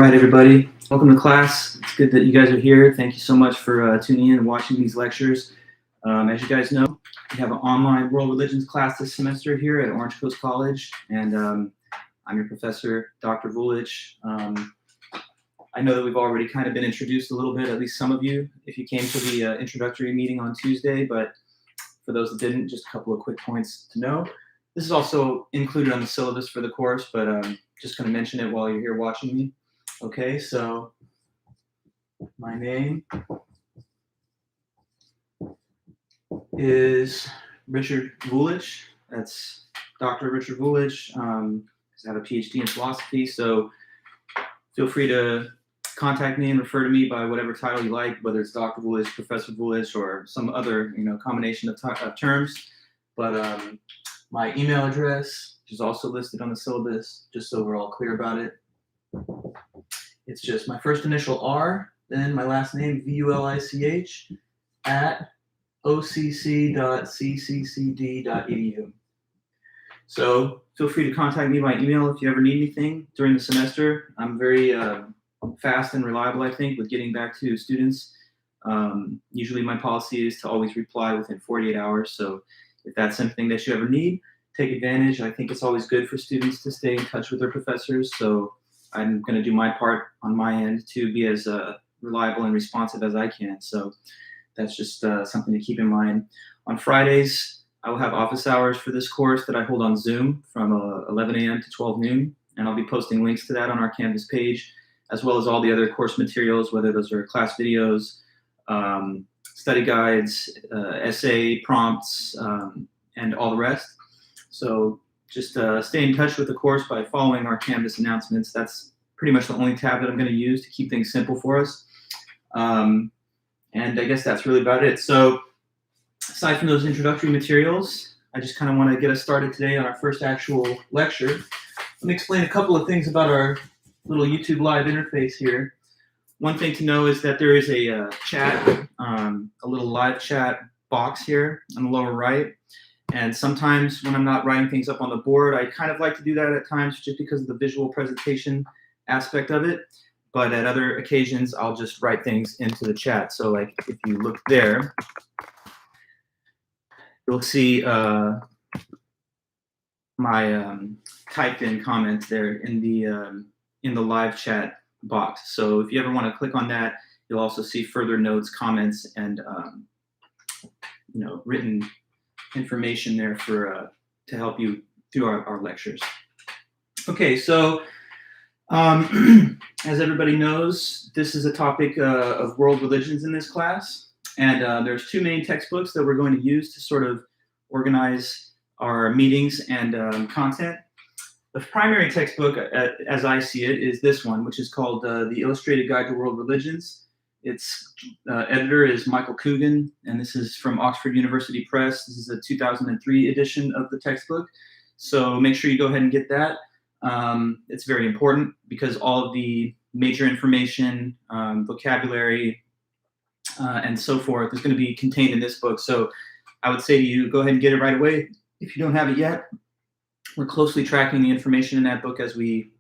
right, everybody. Welcome to class. It's good that you guys are here. Thank you so much for tuning in and watching these lectures. As you guys know, we have an online world religions class this semester here at Orange Coast College, and I'm your professor, Dr. Vulich. I know that we've already kind of been introduced a little bit, at least some of you, if you came to the introductory meeting on Tuesday, but for those that didn't, just a couple of quick points to know. This is also included on the syllabus for the course, but just going to mention it while you're here watching me. Okay, so my name is Richard Vulich. That's Dr. Richard Vulich. I have a PhD in philosophy, so feel free to contact me and refer to me by whatever title you like, whether it's Dr. Vulich, Professor Vulich, or some other combination of terms. But my email address, which is also listed on the syllabus, just so we're all clear about it. It's just my first initial R, then my last name, Vulich, at occ.cccd.edu. So feel free to contact me by email if you ever need anything during the semester. I'm very fast and reliable, I think, with getting back to students. Usually my policy is to always reply within 48 hours. So if that's something that you ever need, take advantage. I think it's always good for students to stay in touch with their professors. So I'm going to do my part on my end to be as reliable and responsive as I can. So that's just something to keep in mind. On Fridays, I will have office hours for this course that I hold on Zoom from 11 a.m. to 12 noon. And I'll be posting links to that on our Canvas page, as well as all the other course materials, whether those are class videos, study guides, essay prompts, and all the rest. So just stay in touch with the course by following our Canvas announcements. That's pretty much the only tab that I'm going to use to keep things simple for us. And I guess that's really about it. So aside from those introductory materials, I just kind of want to get us started today on our first actual lecture. Let me explain a couple of things about our little YouTube live interface here. One thing to know is that there is a chat, a little live chat box here on the lower right. And sometimes when I'm not writing things up on the board, I kind of like to do that at times just because of the visual presentation aspect of it. But at other occasions, I'll just write things into the chat. So like if you look there, you'll see my typed in comments there in the live chat box. So if you ever want to click on that, you'll also see further notes, comments, and written information there for to help you through our lectures. Okay, so as everybody knows, this is a topic of world religions in this class, and there's two main textbooks that we're going to use to sort of organize our meetings and content. The primary textbook, as I see it, is this one, which is called The Illustrated Guide to World Religions. Its editor is Michael Coogan, and this is from Oxford University Press. This is a 2003 edition of the textbook. So make sure you go ahead and get that. It's very important because all of the major information, vocabulary, and so forth is going to be contained in this book. So I would say to you, go ahead and get it right away if you don't have it yet. We're closely tracking the information in that book as we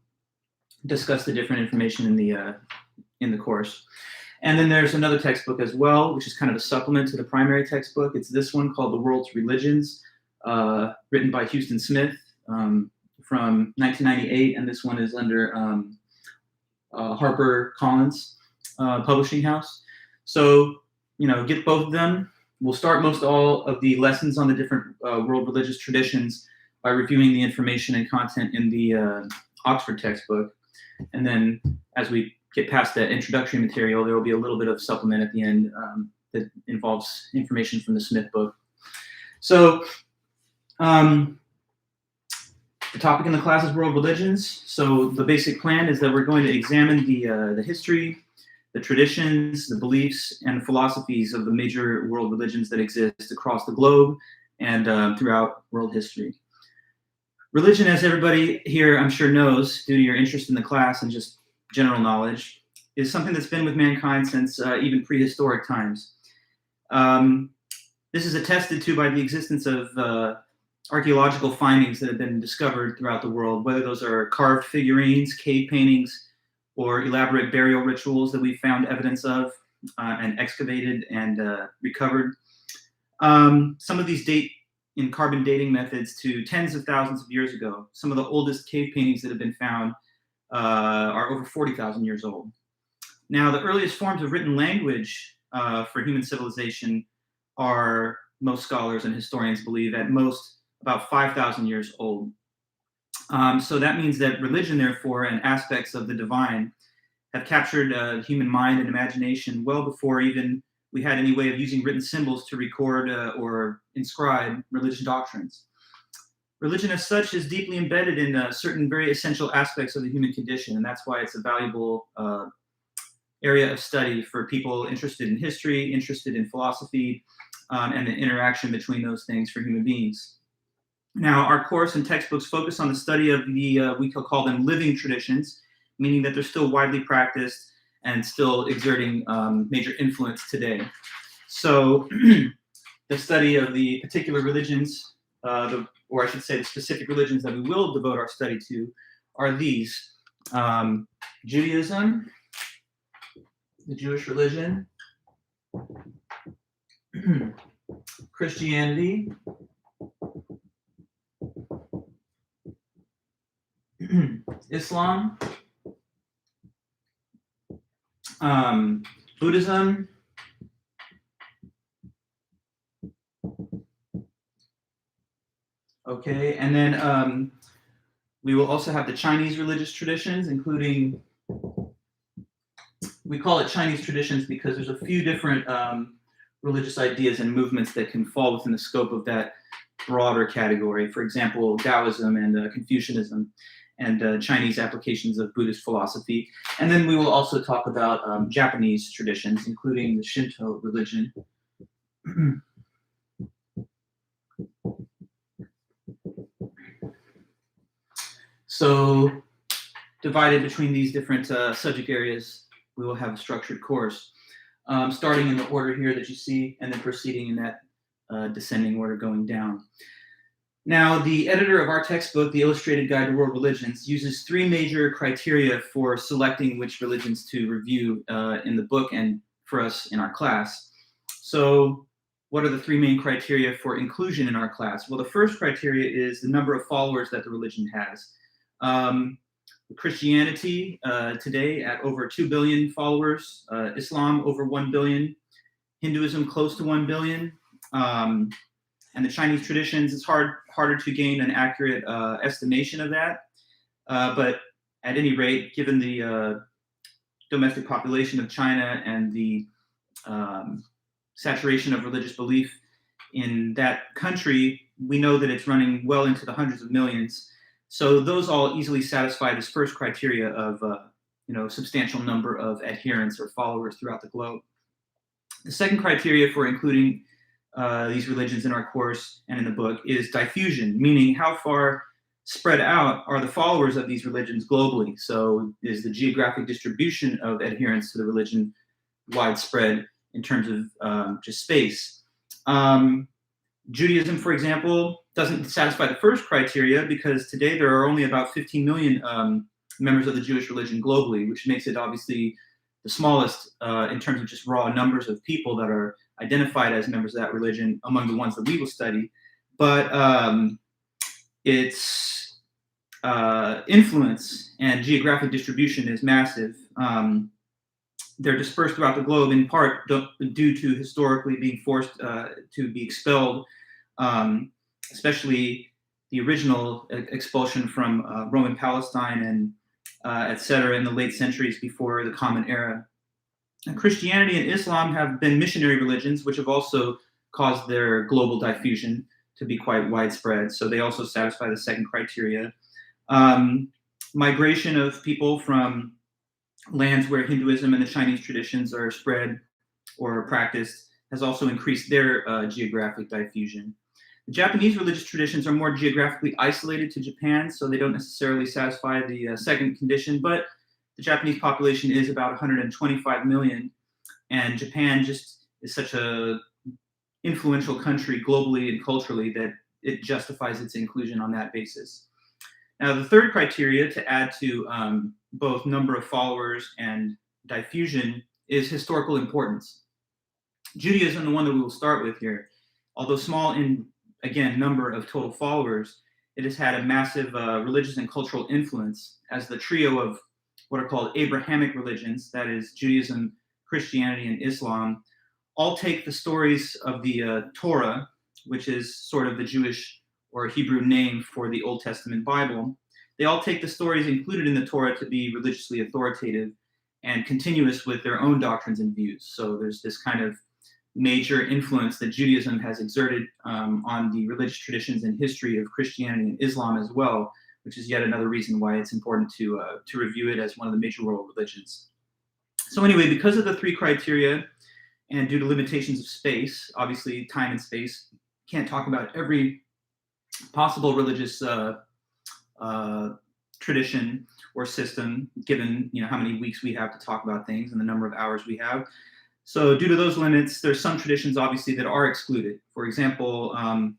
discuss the different information in the course. And then there's another textbook as well, which is kind of a supplement to the primary textbook. It's this one called The World's Religions, written by Houston Smith from 1998. And this one is under HarperCollins Publishing House. So, get both of them. We'll start most all of the lessons on the different world religious traditions by reviewing the information and content in the Oxford textbook. And then as we get past that introductory material, there will be a little bit of supplement at the end that involves information from the Smith book. So the topic in the class is world religions. So the basic plan is that we're going to examine the history, the traditions, the beliefs, and the philosophies of the major world religions that exist across the globe and throughout world history. Religion, as everybody here I'm sure knows, due to your interest in the class and just general knowledge, is something that's been with mankind since even prehistoric times. This is attested to by the existence of archaeological findings that have been discovered throughout the world, whether those are carved figurines, cave paintings, or elaborate burial rituals that we found evidence of and excavated and recovered. Some of these date in carbon dating methods to tens of thousands of years ago. Some of the oldest cave paintings that have been found are over 40,000 years old. Now, the earliest forms of written language for human civilization are, most scholars and historians believe, at most about 5,000 years old. So that means that religion, therefore, and aspects of the divine have captured human mind and imagination well before even we had any way of using written symbols to record or inscribe religious doctrines. Religion as such is deeply embedded in certain very essential aspects of the human condition, and that's why it's a valuable area of study for people interested in history, interested in philosophy, and the interaction between those things for human beings. Now, our course and textbooks focus on the study of the, we could call them living traditions, meaning that they're still widely practiced and still exerting major influence today. So the study of the particular religions, or I should say the specific religions that we will devote our study to, are these: Judaism, the Jewish religion, Christianity, Islam, Buddhism, okay, and then we will also have the Chinese religious traditions, including, we call it Chinese traditions because there's a few different religious ideas and movements that can fall within the scope of that broader category. For example, Taoism and Confucianism, and Chinese applications of Buddhist philosophy. And then we will also talk about Japanese traditions, including the Shinto religion. So, divided between these different subject areas, we will have a structured course, starting in the order here that you see, and then proceeding in that descending order going down. Now, the editor of our textbook, The Illustrated Guide to World Religions, uses three major criteria for selecting which religions to review in the book and for us in our class. So, what are the three main criteria for inclusion in our class? Well, the first criteria is the number of followers that the religion has. Christianity today at over 2 billion followers, Islam over 1 billion, Hinduism close to 1 billion, and the Chinese traditions, it's harder to gain an accurate estimation of that. But at any rate, given the domestic population of China and the saturation of religious belief in that country, we know that it's running well into the hundreds of millions. So those all easily satisfy this first criteria of substantial number of adherents or followers throughout the globe. The second criteria for including these religions in our course and in the book is diffusion, meaning how far spread out are the followers of these religions globally. So is the geographic distribution of adherents to the religion widespread in terms of just space? Judaism, for example, doesn't satisfy the first criteria because today there are only about 15 million members of the Jewish religion globally, which makes it obviously the smallest in terms of just raw numbers of people that are identified as members of that religion among the ones that we will study. But its influence and geographic distribution is massive. They're dispersed throughout the globe in part due to historically being forced to be expelled, especially the original expulsion from Roman Palestine and etc. in the late centuries before the Common Era. And Christianity and Islam have been missionary religions, which have also caused their global diffusion to be quite widespread. So they also satisfy the second criteria. Migration of people from lands where Hinduism and the Chinese traditions are spread or practiced has also increased their geographic diffusion. The Japanese religious traditions are more geographically isolated to Japan, so they don't necessarily satisfy the second condition, but the Japanese population is about 125 million, and Japan just is such a influential country globally and culturally that it justifies its inclusion on that basis. Now, the third criteria to add to both number of followers and diffusion is historical importance. Judaism, the one that we will start with here, although small in, again, number of total followers, it has had a massive religious and cultural influence as the trio of what are called Abrahamic religions, that is Judaism, Christianity, and Islam, all take the stories of the Torah, which is sort of the Jewish or Hebrew name for the Old Testament Bible. They all take the stories included in the Torah to be religiously authoritative and continuous with their own doctrines and views. So there's this kind of major influence that Judaism has exerted on the religious traditions and history of Christianity and Islam as well, which is yet another reason why it's important to review it as one of the major world religions. So anyway, because of the three criteria and due to limitations of space, obviously time and space, can't talk about every possible religious tradition or system, given how many weeks we have to talk about things and the number of hours we have. So due to those limits, there's some traditions obviously that are excluded. For example,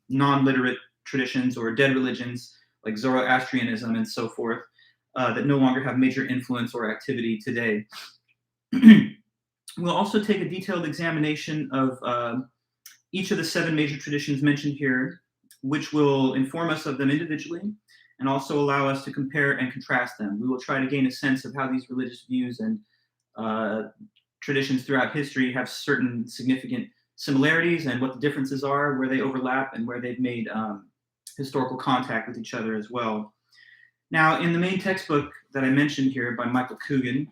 non-literate traditions or dead religions like Zoroastrianism and so forth that no longer have major influence or activity today. We'll also take a detailed examination of each of the 7 major traditions mentioned here, which will inform us of them individually and also allow us to compare and contrast them. We will try to gain a sense of how these religious views and traditions throughout history have certain significant similarities and what the differences are, where they overlap, and where they've made historical contact with each other as well. Now, in the main textbook that I mentioned here by Michael Coogan,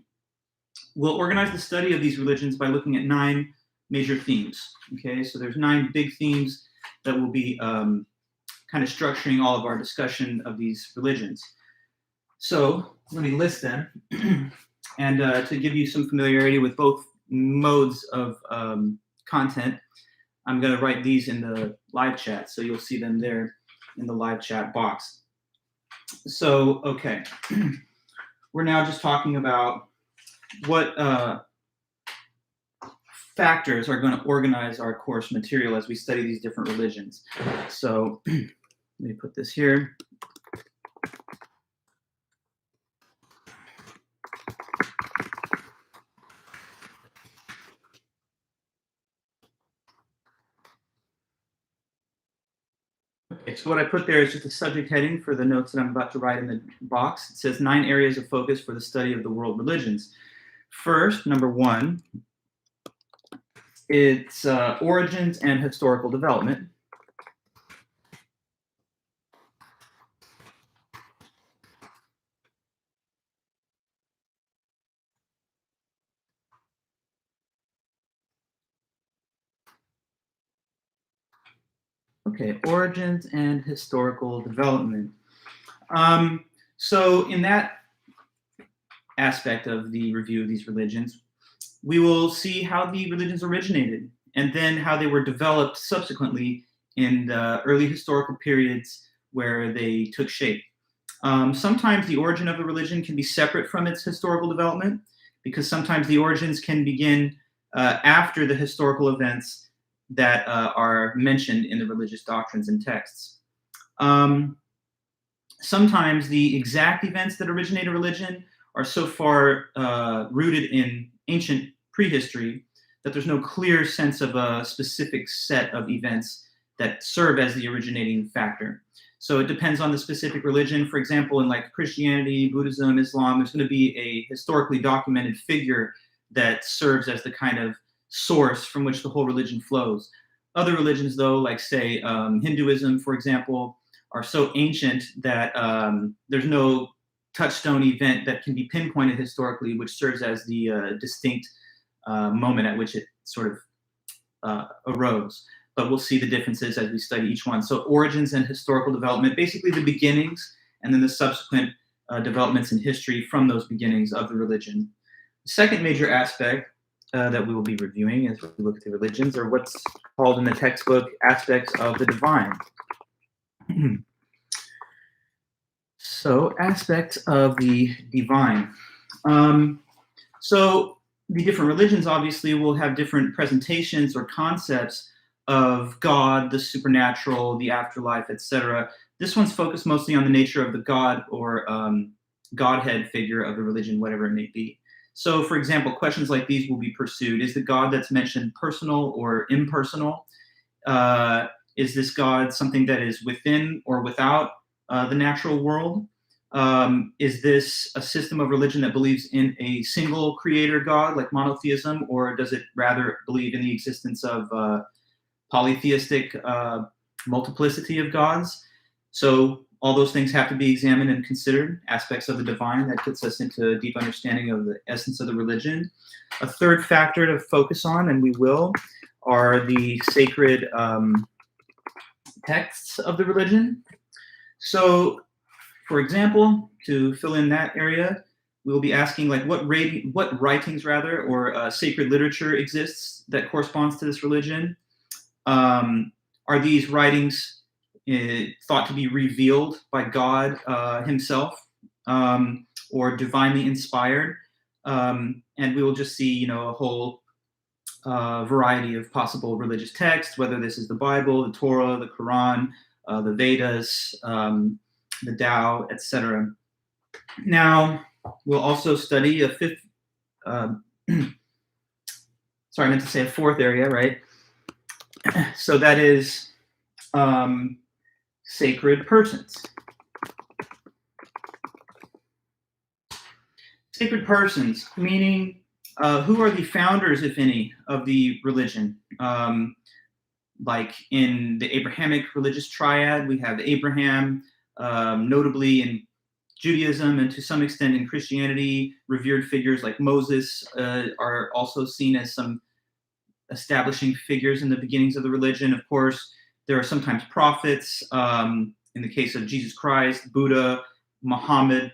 we'll organize the study of these religions by looking at 9 major themes. Okay, so there's 9 big themes that will be kind of structuring all of our discussion of these religions. So let me list them. And to give you some familiarity with both modes of content, I'm going to write these in the live chat, so you'll see them there in the live chat box. So, okay, we're now just talking about what factors are going to organize our course material as we study these different religions. So let me put this here. Okay, so what I put there is just a subject heading for the notes that I'm about to write in the box. It says 9 areas of focus for the study of the world religions. First, number 1, it's origins and historical development. Okay, origins and historical development. So in that aspect of the review of these religions, we will see how the religions originated and then how they were developed subsequently in the early historical periods where they took shape. Sometimes the origin of a religion can be separate from its historical development, because sometimes the origins can begin after the historical events that are mentioned in the religious doctrines and texts. Sometimes the exact events that originate a religion are so far rooted in ancient prehistory that there's no clear sense of a specific set of events that serve as the originating factor. So it depends on the specific religion. For example, in like Christianity, Buddhism, Islam, there's going to be a historically documented figure that serves as the kind of source from which the whole religion flows. Other religions, though, like say Hinduism, for example, are so ancient that there's no touchstone event that can be pinpointed historically, which serves as the distinct moment at which it sort of arose. But we'll see the differences as we study each one. So origins and historical development, basically the beginnings and then the subsequent developments in history from those beginnings of the religion. The second major aspect that we will be reviewing as we look at the religions are what's called in the textbook aspects of the divine. So aspects of the divine. So the different religions obviously will have different presentations or concepts of God, the supernatural, the afterlife, etc., This one's focused mostly on the nature of the God or Godhead figure of the religion, whatever it may be. So, for example, questions like these will be pursued. Is the God that's mentioned personal or impersonal? Is this God something that is within or without the natural world? Is this a system of religion that believes in a single creator God, like monotheism, or does it rather believe in the existence of polytheistic multiplicity of gods? So all those things have to be examined and considered, aspects of the divine. That gets us into a deep understanding of the essence of the religion. A third factor to focus on, and we will, are the sacred texts of the religion. So, for example, to fill in that area, we'll be asking like what writings or sacred literature exists that corresponds to this religion. Are these writings thought to be revealed by God himself or divinely inspired? And we will just see, a whole variety of possible religious texts, whether this is the Bible, the Torah, the Quran, the Vedas, the Tao, etc. Now, we'll also study a fourth area, right? So that is sacred persons. Sacred persons, meaning who are the founders, if any, of the religion? Like in the Abrahamic religious triad, we have Abraham, notably in Judaism and to some extent in Christianity, revered figures like Moses are also seen as some establishing figures in the beginnings of the religion. Of course, there are sometimes prophets. In the case of Jesus Christ, Buddha, Muhammad,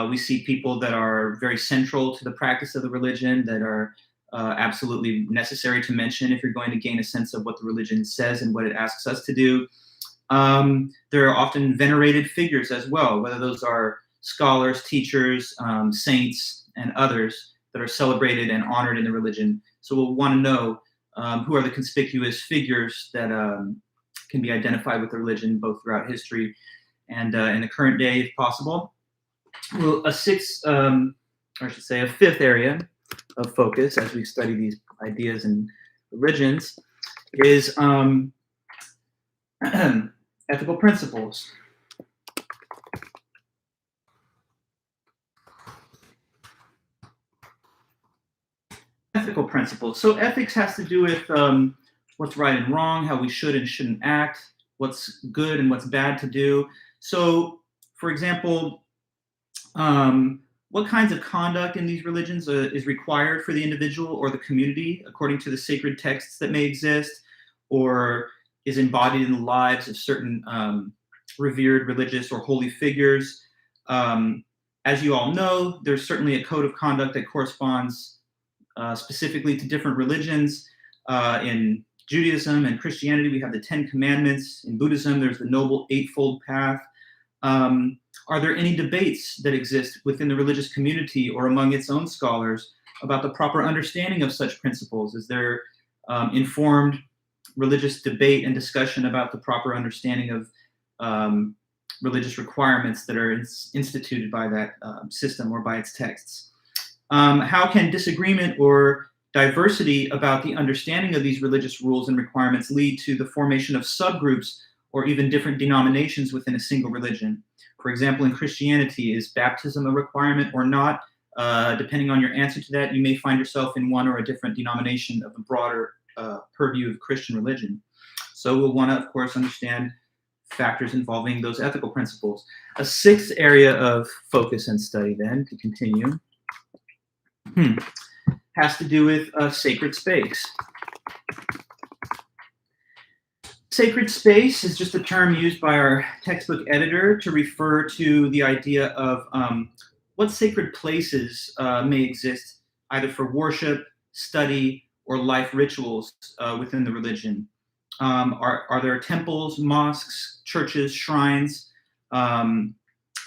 we see people that are very central to the practice of the religion that are absolutely necessary to mention if you're going to gain a sense of what the religion says and what it asks us to do. There are often venerated figures as well, whether those are scholars, teachers, saints, and others that are celebrated and honored in the religion. So we'll want to know who are the conspicuous figures that can be identified with the religion, both throughout history and in the current day, if possible. Well, a fifth area of focus as we study these ideas and religions is ethical principles. Ethical principles. So ethics has to do with what's right and wrong, how we should and shouldn't act, what's good and what's bad to do. So, for example, what kinds of conduct in these religions is required for the individual or the community according to the sacred texts that may exist, or is embodied in the lives of certain revered religious or holy figures. As you all know, there's certainly a code of conduct that corresponds specifically to different religions. In Judaism and Christianity, we have the 10 Commandments. In Buddhism, there's the Noble Eightfold Path. Are there any debates that exist within the religious community or among its own scholars about the proper understanding of such principles? Is there informed religious debate and discussion about the proper understanding of religious requirements that are instituted by that system or by its texts? How can disagreement or diversity about the understanding of these religious rules and requirements lead to the formation of subgroups or even different denominations within a single religion? For example, in Christianity, is baptism a requirement or not? Depending on your answer to that, you may find yourself in one or a different denomination of the broader purview of Christian religion. So we'll want to, of course, understand factors involving those ethical principles. A sixth area of focus and study, then, to continue, has to do with sacred space. Sacred space is just a term used by our textbook editor to refer to the idea of what sacred places may exist either for worship, study, or life rituals within the religion. Are there temples, mosques, churches, shrines?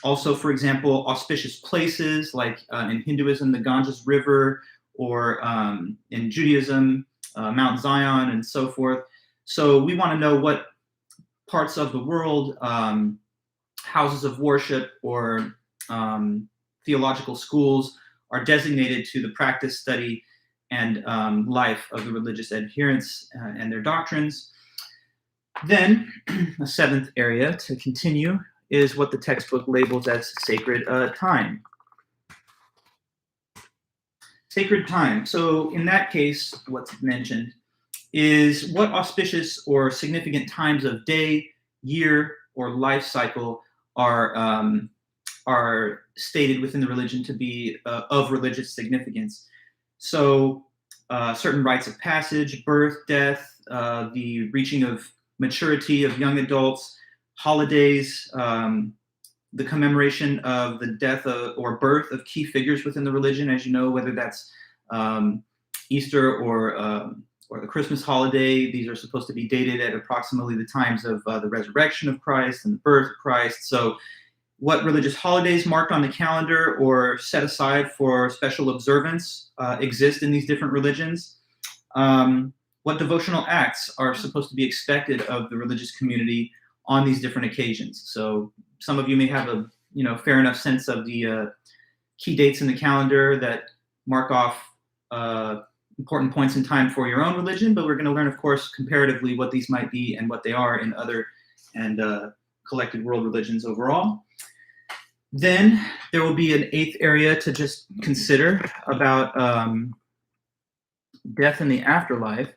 Also, for example, auspicious places like in Hinduism, the Ganges River, or in Judaism, Mount Zion, and so forth. So we want to know what parts of the world, houses of worship or theological schools are designated to the practice, study, and life of the religious adherents and their doctrines. Then, a seventh area to continue is what the textbook labels as sacred time. Sacred time. So in that case, what's mentioned is what auspicious or significant times of day, year, or life cycle are stated within the religion to be of religious significance. So certain rites of passage, birth, death, the reaching of maturity of young adults, holidays, the commemoration of the death or birth of key figures within the religion, as you know, whether that's Easter or the Christmas holiday. These are supposed to be dated at approximately the times of the resurrection of Christ and the birth of Christ. So what religious holidays marked on the calendar or set aside for special observance exist in these different religions. What devotional acts are supposed to be expected of the religious community on these different occasions. So some of you may have a fair enough sense of the key dates in the calendar that mark off important points in time for your own religion, but we're going to learn, of course, comparatively what these might be and what they are in other and collected world religions overall. Then there will be an eighth area to just consider about death and the afterlife.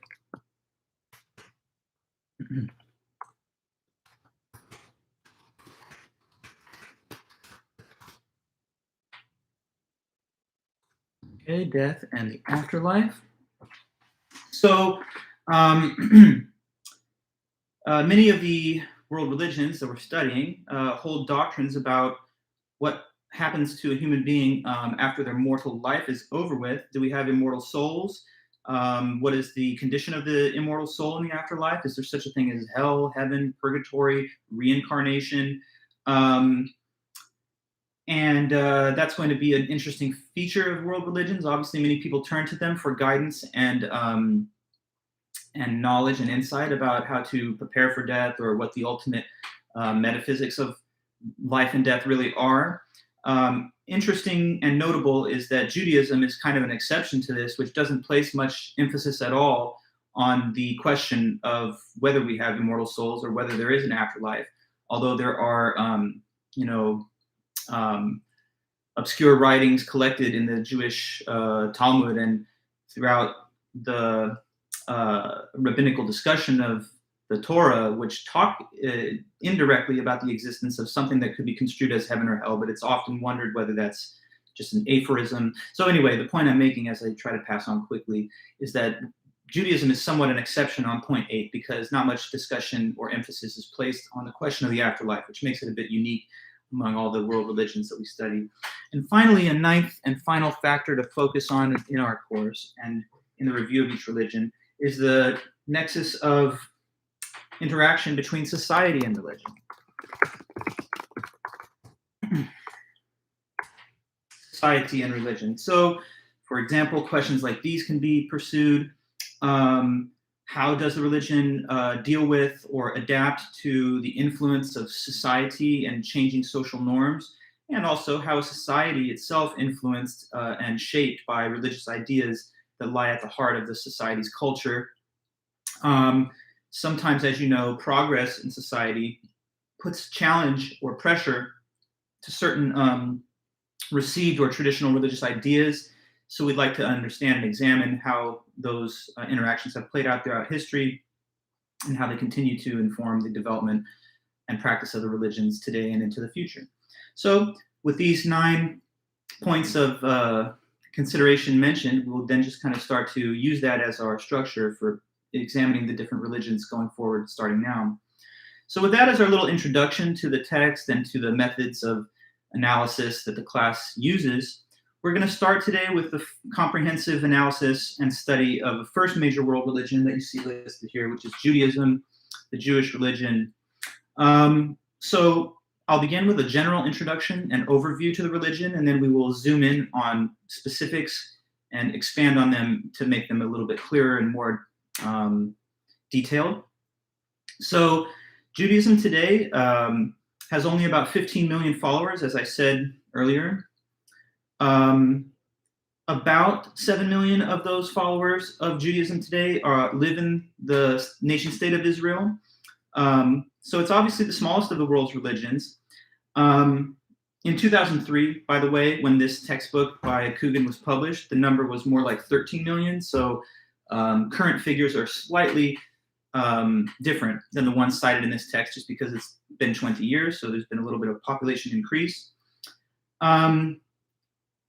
Okay, death and the afterlife. So many of the world religions that we're studying hold doctrines about what happens to a human being after their mortal life is over with. Do we have immortal souls? What is the condition of the immortal soul in the afterlife? Is there such a thing as hell, heaven, purgatory, reincarnation? And that's going to be an interesting feature of world religions. Obviously, many people turn to them for guidance and knowledge and insight about how to prepare for death or what the ultimate metaphysics of life and death really are. Interesting and notable is that Judaism is kind of an exception to this, which doesn't place much emphasis at all on the question of whether we have immortal souls or whether there is an afterlife, although there are obscure writings collected in the Jewish Talmud and throughout the rabbinical discussion of the Torah, which talk indirectly about the existence of something that could be construed as heaven or hell, but it's often wondered whether that's just an aphorism. So anyway, the point I'm making as I try to pass on quickly is that Judaism is somewhat an exception on point 8 because not much discussion or emphasis is placed on the question of the afterlife, which makes it a bit unique among all the world religions that we study. And finally, a ninth and final factor to focus on in our course and in the review of each religion is the nexus of interaction between society and religion. Society and religion. So, for example, questions like these can be pursued. How does the religion deal with or adapt to the influence of society and changing social norms? And also, how is society itself influenced and shaped by religious ideas that lie at the heart of the society's culture? Sometimes, as you know, progress in society puts challenge or pressure to certain received or traditional religious ideas. So we'd like to understand and examine how those interactions have played out throughout history and how they continue to inform the development and practice of the religions today and into the future. So with these 9 points of consideration mentioned, we'll then just kind of start to use that as our structure for examining the different religions going forward, starting now. So with that as our little introduction to the text and to the methods of analysis that the class uses, we're going to start today with the comprehensive analysis and study of the first major world religion that you see listed here, which is Judaism, the Jewish religion. So I'll begin with a general introduction and overview to the religion, and then we will zoom in on specifics and expand on them to make them a little bit clearer and more detailed. So Judaism today has only about 15 million followers, as I said earlier. About 7 million of those followers of Judaism today live in the nation state of Israel. So it's obviously the smallest of the world's religions. In 2003, by the way, when this textbook by Coogan was published, the number was more like 13 million. So current figures are slightly different than the ones cited in this text, just because it's been 20 years. So there's been a little bit of population increase.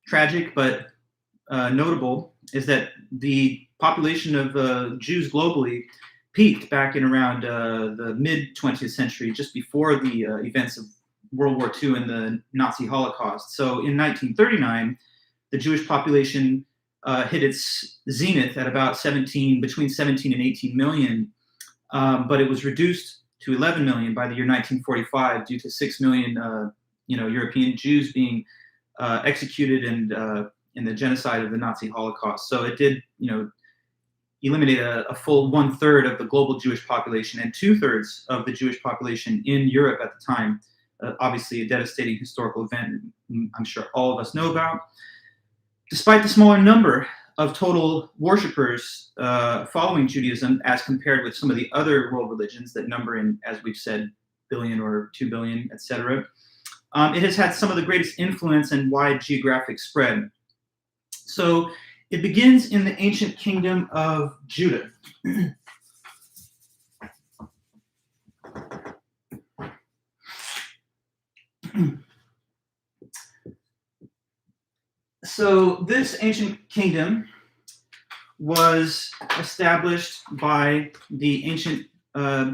Tragic, but notable is that the population of Jews globally peaked back in around the mid 20th century, just before the events of World War II and the Nazi Holocaust. So in 1939, the Jewish population hit its zenith at about between 17 and 18 million, but it was reduced to 11 million by the year 1945 due to 6 million European Jews being executed and in the genocide of the Nazi Holocaust. So it did, eliminate a full 1/3 of the global Jewish population and 2/3 of the Jewish population in Europe at the time. Obviously a devastating historical event I'm sure all of us know about. Despite the smaller number of total worshippers following Judaism as compared with some of the other world religions that number in, as we've said, billion or 2 billion, etc., it has had some of the greatest influence and wide geographic spread. So it begins in the ancient kingdom of Judah. So this ancient kingdom was established by the ancient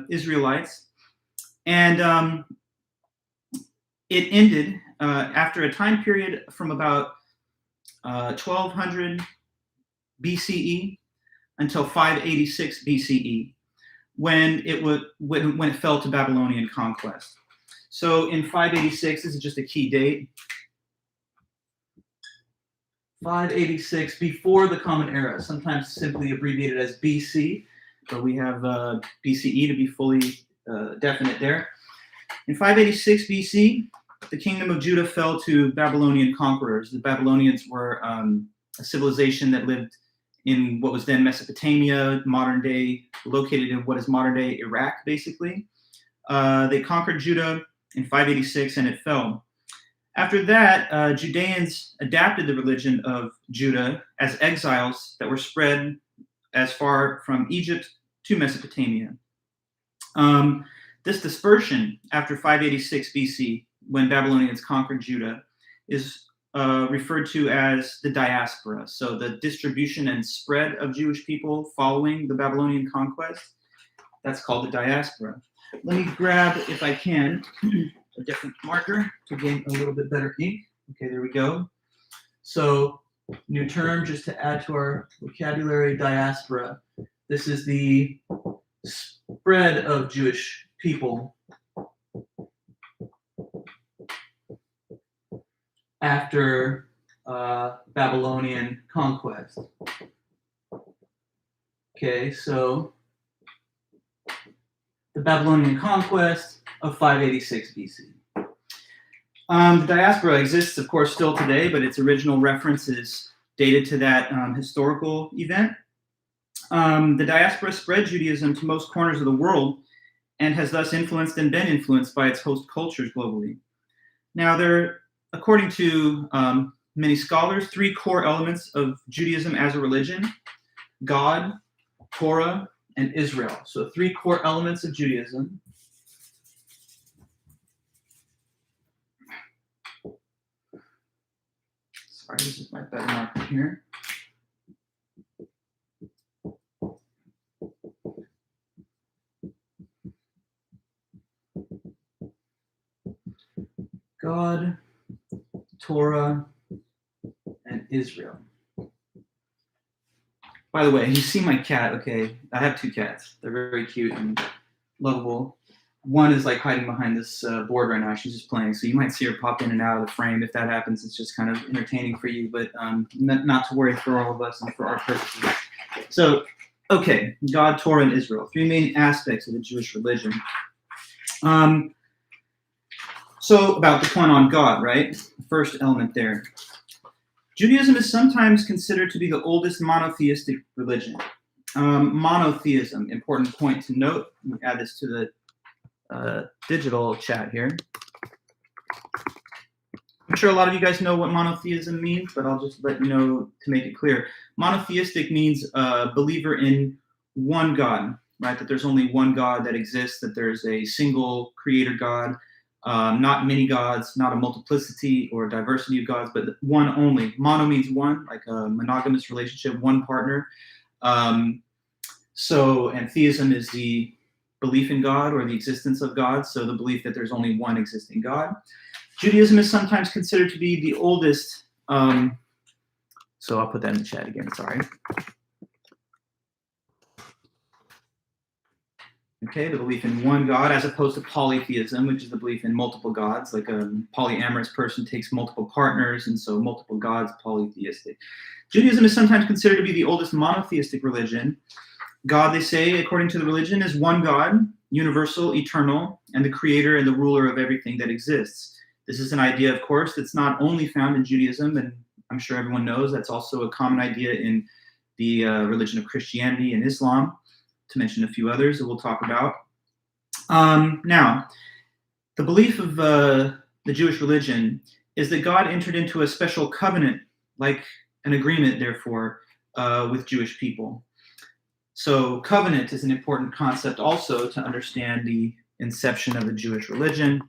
Israelites, and it ended after a time period from about 1200 BCE until 586 BCE, when it fell to Babylonian conquest. So in 586, this is just a key date. 586, before the Common Era, sometimes simply abbreviated as BC, but we have BCE to be fully definite there. In 586 BC, the kingdom of Judah fell to Babylonian conquerors. The Babylonians were a civilization that lived in what was then Mesopotamia, modern day, located in what is modern day Iraq, basically. They conquered Judah in 586 and it fell. After that, Judeans adapted the religion of Judah as exiles that were spread as far from Egypt to Mesopotamia. This dispersion after 586 BC, when Babylonians conquered Judah, is referred to as the diaspora. So the distribution and spread of Jewish people following the Babylonian conquest, that's called the diaspora. Let me grab, if I can, a different marker to gain a little bit better ink. Okay, there we go. So new term just to add to our vocabulary, diaspora. This is the spread of Jewish people after Babylonian conquest. Okay, so the Babylonian conquest of 586 BC. The diaspora exists, of course, still today, but its original reference is dated to that historical event. The diaspora spread Judaism to most corners of the world and has thus influenced and been influenced by its host cultures globally. Now, there are, according to many scholars, three core elements of Judaism as a religion: God, Torah, and Israel. So three core elements of Judaism. Sorry, this is my better marker here. God, Torah, and Israel. By the way, you see my cat, okay? I have two cats. They're very cute and lovable. One is like hiding behind this board right now. She's just playing, so you might see her pop in and out of the frame. If that happens, it's just kind of entertaining for you, but not to worry for all of us and for our purposes. So, okay, God, Torah, and Israel. Three main aspects of the Jewish religion. So about the point on God, right? The first element there. Judaism is sometimes considered to be the oldest monotheistic religion. Monotheism, important point to note. Let me add this to the digital chat here. I'm sure a lot of you guys know what monotheism means, but I'll just let you know to make it clear. Monotheistic means a believer in one God, right? That there's only one God that exists, that there's a single creator God, not many gods, not a multiplicity or diversity of gods, but one only. Mono means one, like a monogamous relationship, one partner. And theism is the belief in God or the existence of God, so the belief that there's only one existing God. Judaism is sometimes considered to be the oldest, so I'll put that in the chat again, sorry. Okay, the belief in one God as opposed to polytheism, which is the belief in multiple gods, like a polyamorous person takes multiple partners, and so multiple gods, polytheistic. Judaism is sometimes considered to be the oldest monotheistic religion. God, they say, according to the religion, is one God, universal, eternal, and the creator and the ruler of everything that exists. This is an idea, of course, that's not only found in Judaism, and I'm sure everyone knows that's also a common idea in the religion of Christianity and Islam, to mention a few others that we'll talk about. Now, the belief of the Jewish religion is that God entered into a special covenant, like an agreement, therefore, with Jewish people. So covenant is an important concept also to understand the inception of the Jewish religion.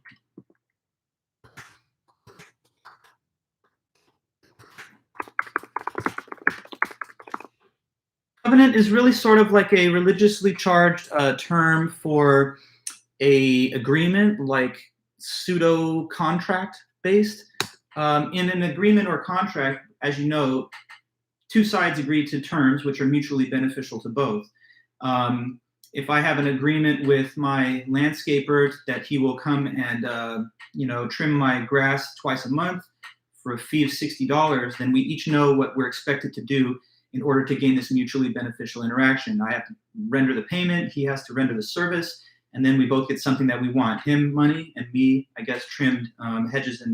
Covenant is really sort of like a religiously charged term for a agreement, like pseudo contract based. In an agreement or contract, as you know, two sides agree to terms which are mutually beneficial to both. If I have an agreement with my landscaper that he will come and trim my grass twice a month for a fee of $60, then we each know what we're expected to do in order to gain this mutually beneficial interaction. I have to render the payment, he has to render the service, and then we both get something that we want. Him money, and me, I guess, trimmed hedges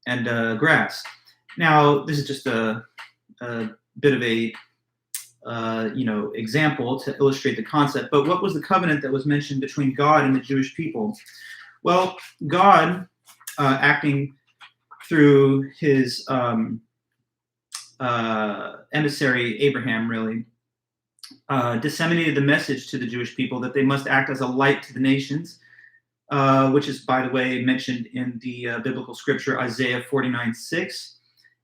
and grass. Now, this is just a bit of a example to illustrate the concept. But what was the covenant that was mentioned between God and the Jewish people? Well, God, acting through his emissary Abraham, really, disseminated the message to the Jewish people that they must act as a light to the nations, which is, by the way, mentioned in the biblical scripture Isaiah 49:6,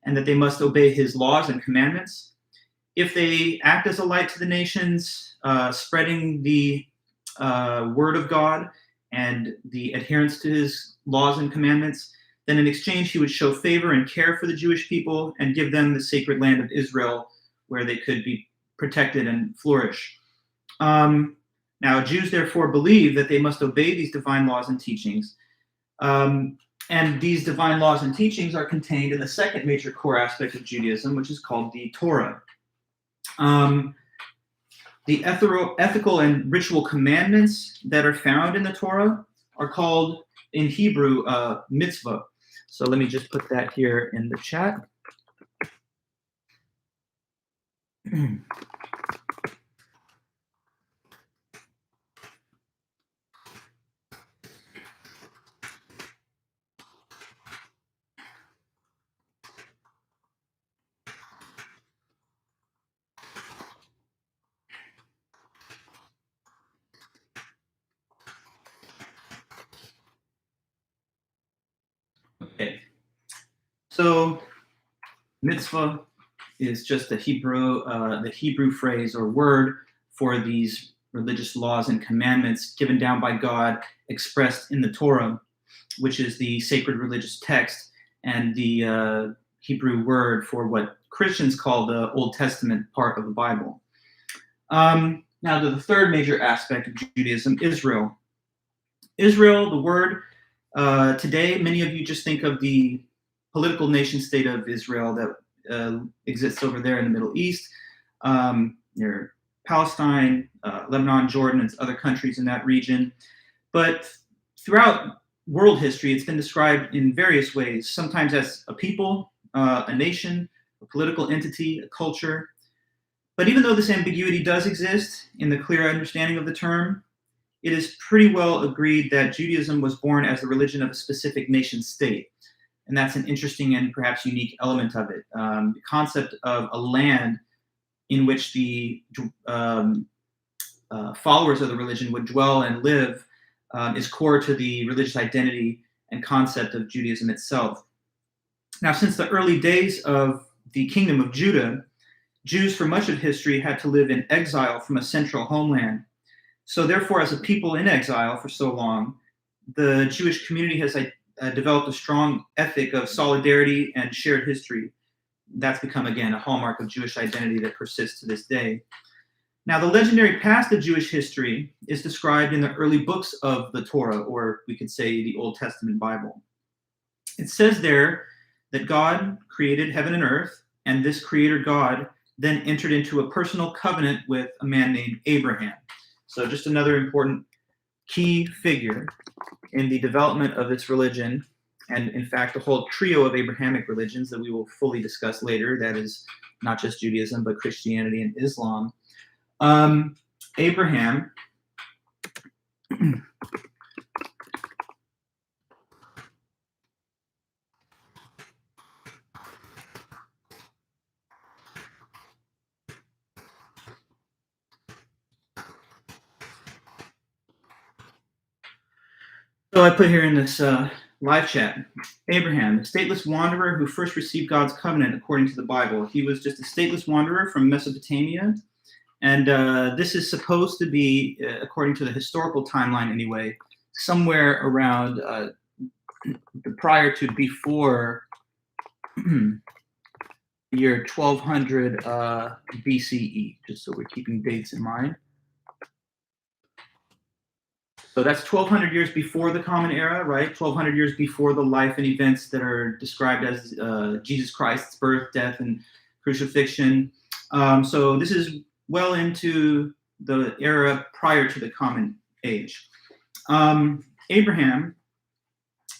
and that they must obey his laws and commandments. If they act as a light to the nations, spreading the word of God and the adherence to his laws and commandments, then in exchange he would show favor and care for the Jewish people and give them the sacred land of Israel where they could be protected and flourish. Now, Jews therefore believe that they must obey these divine laws and teachings. And these divine laws and teachings are contained in the second major core aspect of Judaism, which is called the Torah. The ethical and ritual commandments that are found in the Torah are called, in Hebrew, mitzvah. So let me just put that here in the chat. Okay, so mitzvah is just the Hebrew phrase or word for these religious laws and commandments given down by God, expressed in the Torah, which is the sacred religious text and the Hebrew word for what Christians call the Old Testament part of the Bible. Now to the third major aspect of Judaism, Israel. Israel, the word, today, many of you just think of the political nation state of Israel that exists over there in the Middle East, near Palestine, Lebanon, Jordan, and other countries in that region. But throughout world history, it's been described in various ways, sometimes as a people, a nation, a political entity, a culture. But even though this ambiguity does exist in the clear understanding of the term, it is pretty well agreed that Judaism was born as the religion of a specific nation state. And that's an interesting and perhaps unique element of it. The concept of a land in which the followers of the religion would dwell and live is core to the religious identity and concept of Judaism itself. Now, since the early days of the Kingdom of Judah, Jews for much of history had to live in exile from a central homeland. So therefore, as a people in exile for so long, the Jewish community has developed a strong ethic of solidarity and shared history. That's become, again, a hallmark of Jewish identity that persists to this day. Now, the legendary past of Jewish history is described in the early books of the Torah, or we could say the Old Testament Bible. It says there that God created heaven and earth, and this creator God then entered into a personal covenant with a man named Abraham. So just another important key figure in the development of this religion, and in fact, the whole trio of Abrahamic religions that we will fully discuss later, that is not just Judaism, but Christianity and Islam. Abraham So I put here in this live chat, Abraham, a stateless wanderer who first received God's covenant according to the Bible. He was just a stateless wanderer from Mesopotamia. And this is supposed to be, according to the historical timeline anyway, somewhere around prior to before the year 1200 BCE, just so we're keeping dates in mind. So that's 1,200 years before the Common Era, right? 1,200 years before the life and events that are described as Jesus Christ's birth, death, and crucifixion. So this is well into the era prior to the Common Age. Abraham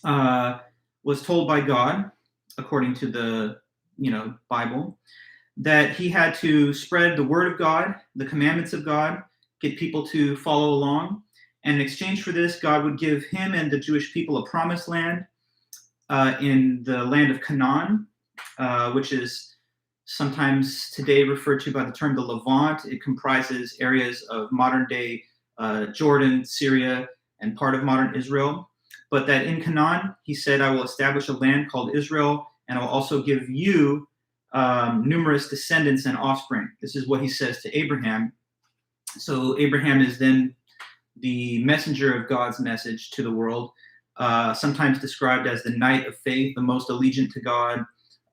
was told by God, according to the Bible, that he had to spread the word of God, the commandments of God, get people to follow along. And in exchange for this, God would give him and the Jewish people a promised land in the land of Canaan, which is sometimes today referred to by the term the Levant. It comprises areas of modern-day Jordan, Syria, and part of modern Israel. But that in Canaan, he said, I will establish a land called Israel, and I will also give you numerous descendants and offspring. This is what he says to Abraham. So Abraham is then the messenger of God's message to the world, sometimes described as the knight of faith, the most allegiant to God,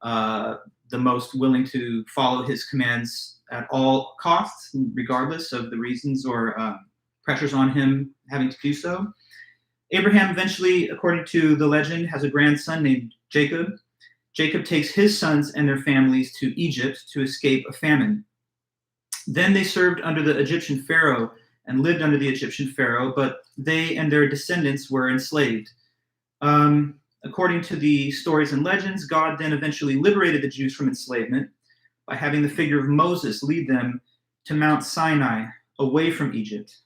the most willing to follow his commands at all costs, regardless of the reasons or pressures on him having to do so. Abraham eventually, according to the legend, has a grandson named Jacob. Jacob takes his sons and their families to Egypt to escape a famine. Then they served under the Egyptian Pharaoh and lived under the Egyptian Pharaoh, but they and their descendants were enslaved. According to the stories and legends, God then eventually liberated the Jews from enslavement by having the figure of Moses lead them to Mount Sinai, away from Egypt.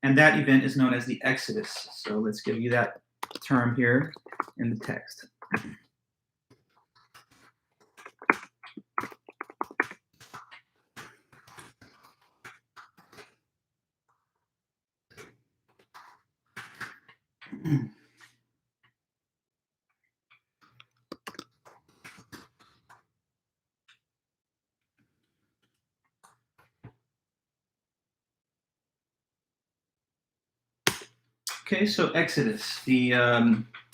And that event is known as the Exodus. So let's give you that term here in the text. Okay, so Exodus, the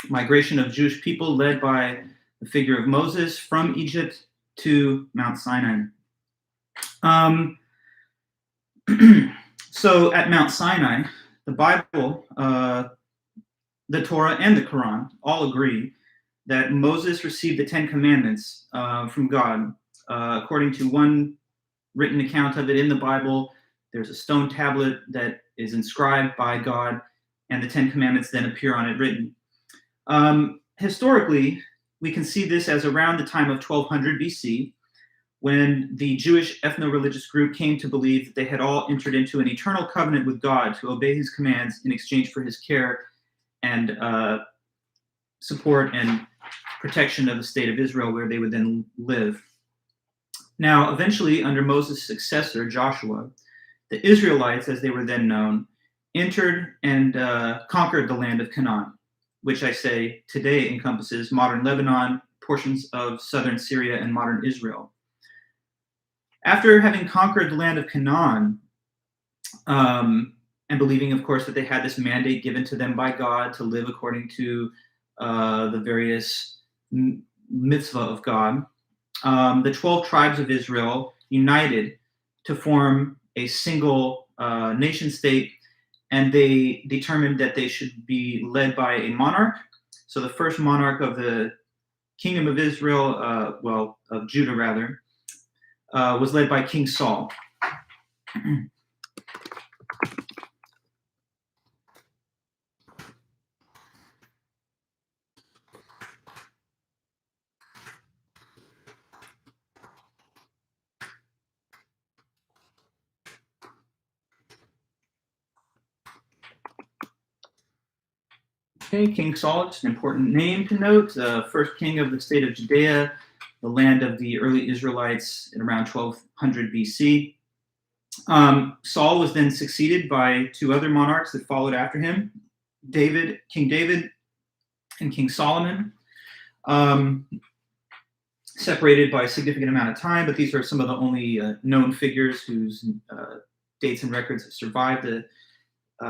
migration of Jewish people led by the figure of Moses from Egypt to Mount Sinai. So at Mount Sinai, the Bible, the Torah, and the Quran all agree that Moses received the Ten Commandments from God. According to one written account of it in the Bible, there's a stone tablet that is inscribed by God and the Ten Commandments then appear on it written. Historically, we can see this as around the time of 1200 BC, when the Jewish ethno-religious group came to believe that they had all entered into an eternal covenant with God to obey his commands in exchange for his care and support and protection of the state of Israel, where they would then live. Now, eventually, under Moses' successor, Joshua, the Israelites, as they were then known, entered and conquered the land of Canaan, which I say today encompasses modern Lebanon, portions of southern Syria, and modern Israel. After having conquered the land of Canaan, and believing, of course, that they had this mandate given to them by God to live according to the various mitzvah of God, the 12 tribes of Israel united to form a single nation state, and they determined that they should be led by a monarch. So the first monarch of the kingdom of Israel, of Judah rather, was led by King Saul. Okay, King Saul, just an important name to note. First king of the state of Judea, the land of the early Israelites in around 1200 BC. Saul was then succeeded by two other monarchs that followed after him, King David and King Solomon, separated by a significant amount of time, but these are some of the only known figures whose dates and records have survived the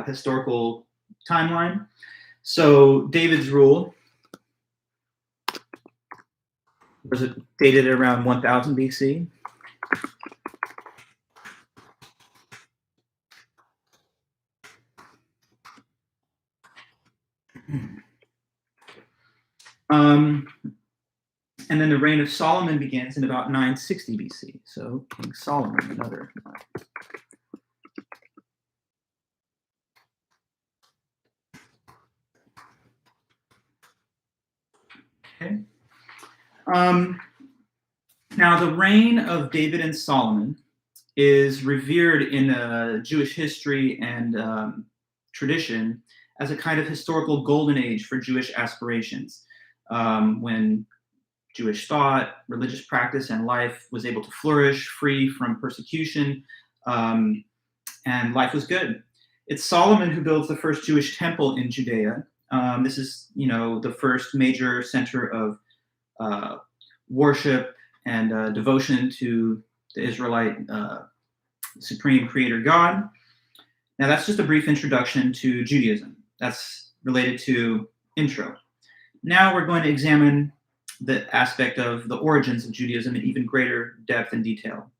historical timeline. So David's rule was dated around 1000 BC. And then the reign of Solomon begins in about 960 BC. So King Solomon, another. Okay. Now, the reign of David and Solomon is revered in Jewish history and tradition as a kind of historical golden age for Jewish aspirations, when Jewish thought, religious practice, and life was able to flourish free from persecution, and life was good. It's Solomon who builds the first Jewish temple in Judea. This is, the first major center of worship and devotion to the Israelite supreme creator God. Now, that's just a brief introduction to Judaism. That's related to intro. Now we're going to examine the aspect of the origins of Judaism in even greater depth and detail.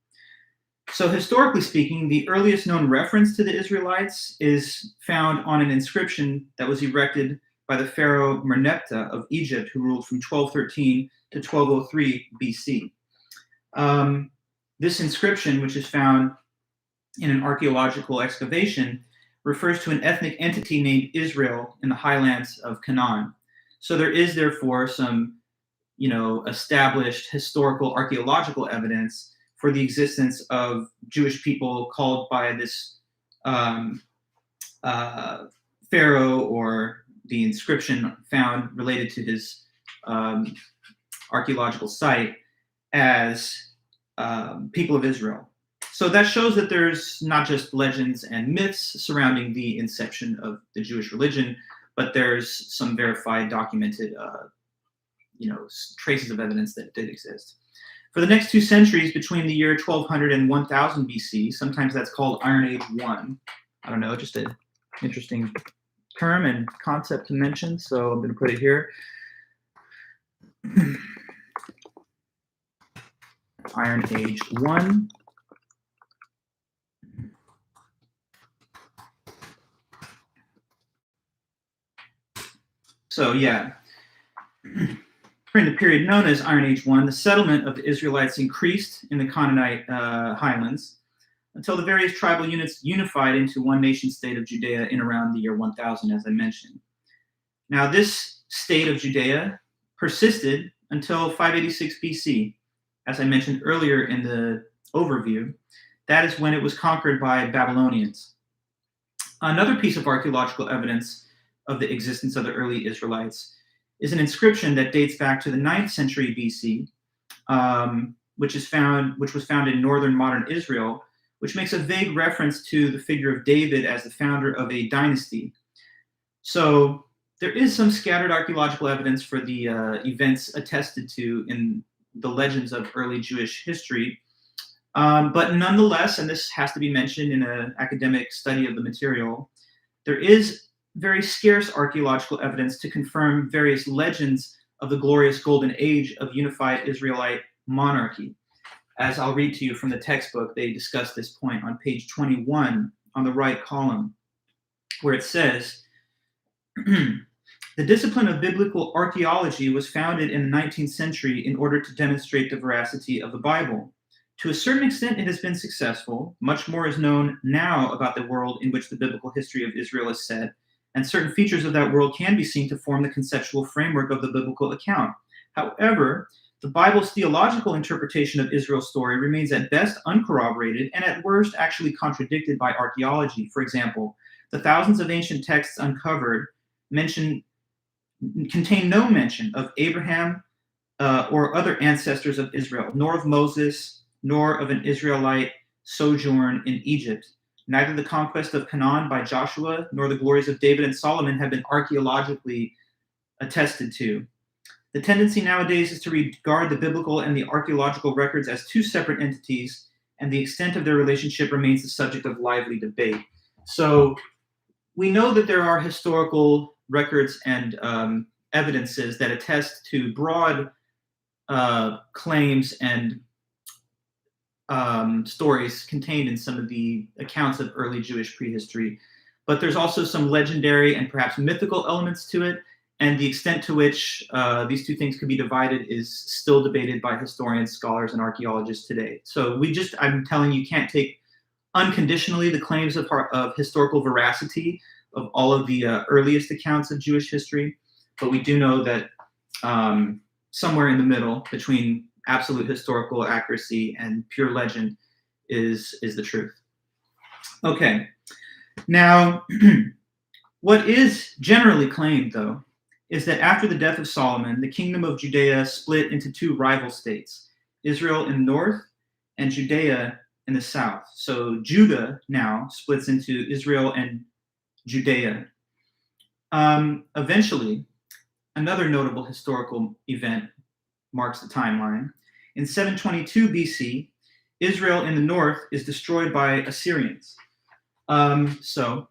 So historically speaking, the earliest known reference to the Israelites is found on an inscription that was erected by the pharaoh Merneptah of Egypt, who ruled from 1213 to 1203 BC. This inscription, which is found in an archaeological excavation, refers to an ethnic entity named Israel in the highlands of Canaan. So there is therefore some, established historical archaeological evidence for the existence of Jewish people called by this pharaoh, or the inscription found related to his archaeological site, as people of Israel. So that shows that there's not just legends and myths surrounding the inception of the Jewish religion, but there's some verified, documented, traces of evidence that did exist. For the next 2 centuries, between the year 1200 and 1000 BC, sometimes that's called Iron Age 1. I don't know, just an interesting term and concept to mention, so I'm going to put it here. Iron Age 1. So yeah, during the period known as Iron Age 1, the settlement of the Israelites increased in the Canaanite highlands, until the various tribal units unified into one nation state of Judea in around the year 1000, as I mentioned. Now, this state of Judea persisted until 586 BC, as I mentioned earlier in the overview. That is when it was conquered by Babylonians. Another piece of archaeological evidence of the existence of the early Israelites is an inscription that dates back to the 9th century BC, which was found in northern modern Israel, which makes a vague reference to the figure of David as the founder of a dynasty. So there is some scattered archaeological evidence for the events attested to in the legends of early Jewish history. But nonetheless, and this has to be mentioned in an academic study of the material, there is very scarce archaeological evidence to confirm various legends of the glorious golden age of unified Israelite monarchy. As I'll read to you from the textbook, they discuss this point on page 21 on the right column, where it says, the discipline of biblical archaeology was founded in the 19th century in order to demonstrate the veracity of the Bible. To a certain extent, it has been successful. Much more is known now about the world in which the biblical history of Israel is set, and certain features of that world can be seen to form the conceptual framework of the biblical account. However, the Bible's theological interpretation of Israel's story remains at best uncorroborated and at worst actually contradicted by archaeology. For example, the thousands of ancient texts uncovered contain no mention of Abraham or other ancestors of Israel, nor of Moses, nor of an Israelite sojourn in Egypt. Neither the conquest of Canaan by Joshua nor the glories of David and Solomon have been archaeologically attested to. The tendency nowadays is to regard the biblical and the archaeological records as two separate entities, and the extent of their relationship remains the subject of lively debate. So we know that there are historical records and evidences that attest to broad claims and stories contained in some of the accounts of early Jewish prehistory. But there's also some legendary and perhaps mythical elements to it, and the extent to which these two things could be divided is still debated by historians, scholars, and archaeologists today. So I'm telling you, can't take unconditionally the claims of historical veracity of all of the earliest accounts of Jewish history, but we do know that somewhere in the middle between absolute historical accuracy and pure legend is the truth. Okay, now what is generally claimed, though, is that after the death of Solomon, the kingdom of Judea split into two rival states, Israel in the north and Judea in the south. So Judah now splits into Israel and Judea. Eventually, another notable historical event marks the timeline. In 722 BC, Israel in the north is destroyed by Assyrians. So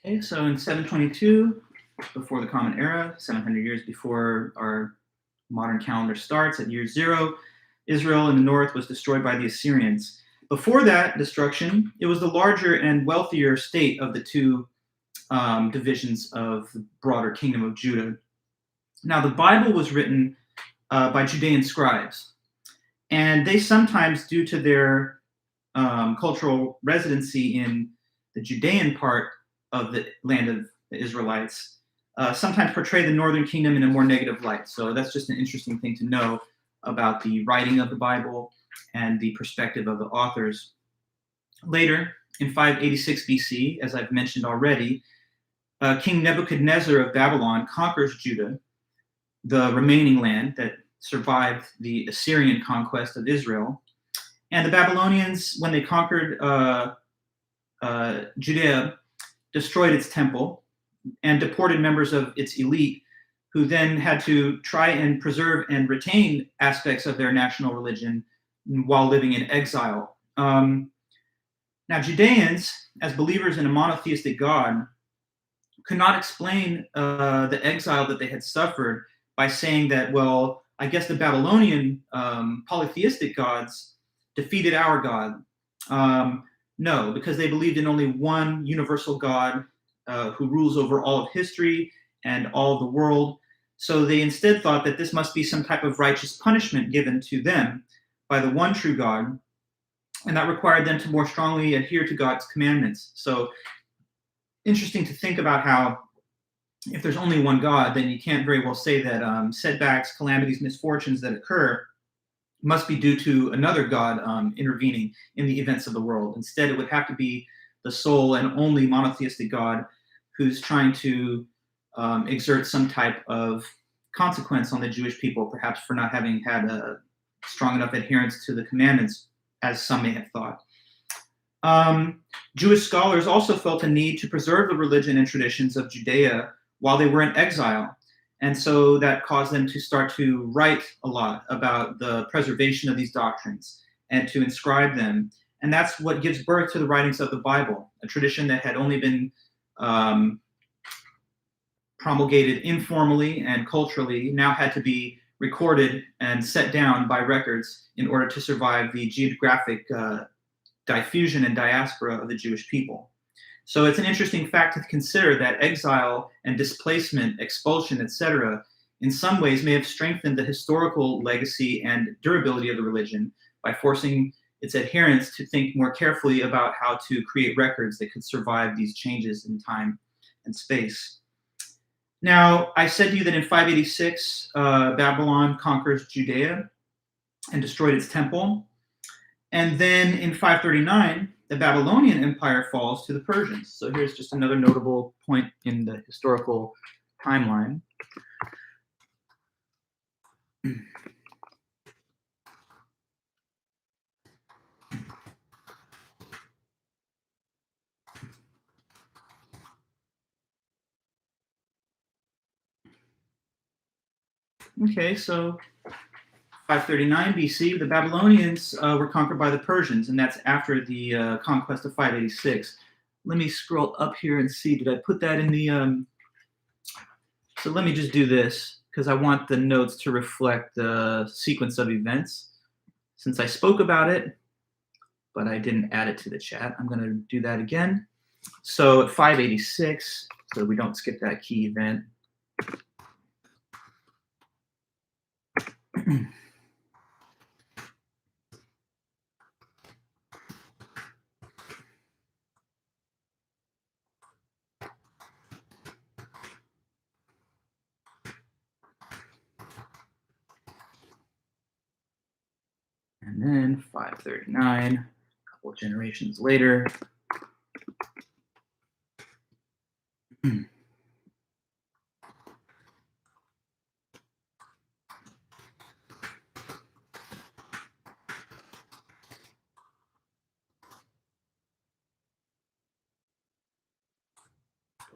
in 722, before the Common Era, 700 years before our modern calendar starts at year zero, Israel in the north was destroyed by the Assyrians. Before that destruction, it was the larger and wealthier state of the two divisions of the broader kingdom of Judah. Now, the Bible was written by Judean scribes, and they sometimes, due to their cultural residency in the Judean part of the land of the Israelites, sometimes portray the northern kingdom in a more negative light. So that's just an interesting thing to know about the writing of the Bible and the perspective of the authors. Later, in 586 BC, as I've mentioned already, King Nebuchadnezzar of Babylon conquers Judah, the remaining land that survived the Assyrian conquest of Israel. And the Babylonians, when they conquered Judea, destroyed its temple and deported members of its elite, who then had to try and preserve and retain aspects of their national religion while living in exile. Now, Judeans, as believers in a monotheistic God, could not explain the exile that they had suffered by saying that, well, I guess the Babylonian polytheistic gods defeated our God. No, because they believed in only one universal God who rules over all of history and all of the world. So they instead thought that this must be some type of righteous punishment given to them by the one true God, and that required them to more strongly adhere to God's commandments. So interesting to think about how if there's only one God, then you can't very well say that setbacks, calamities, misfortunes that occur must be due to another God intervening in the events of the world. Instead, it would have to be the sole and only monotheistic God who's trying to exert some type of consequence on the Jewish people, perhaps for not having had a strong enough adherence to the commandments, as some may have thought. Jewish scholars also felt a need to preserve the religion and traditions of Judea while they were in exile. And so that caused them to start to write a lot about the preservation of these doctrines and to inscribe them. And that's what gives birth to the writings of the Bible, a tradition that had only been promulgated informally and culturally, now had to be recorded and set down by records in order to survive the geographic diffusion and diaspora of the Jewish people. So it's an interesting fact to consider that exile and displacement, expulsion, etc., in some ways may have strengthened the historical legacy and durability of the religion by forcing its adherents to think more carefully about how to create records that could survive these changes in time and space. Now, I said to you that in 586, Babylon conquers Judea and destroyed its temple. And then in 539, the Babylonian Empire falls to the Persians. So here's just another notable point in the historical timeline. Okay, so 539 BC, the Babylonians were conquered by the Persians, and that's after the conquest of 586. Let me scroll up here and see, did I put that in the... So let me just do this, because I want the notes to reflect the sequence of events. Since I spoke about it, but I didn't add it to the chat, I'm going to do that again. So at 586, so we don't skip that key event. And then 539, a couple of generations later.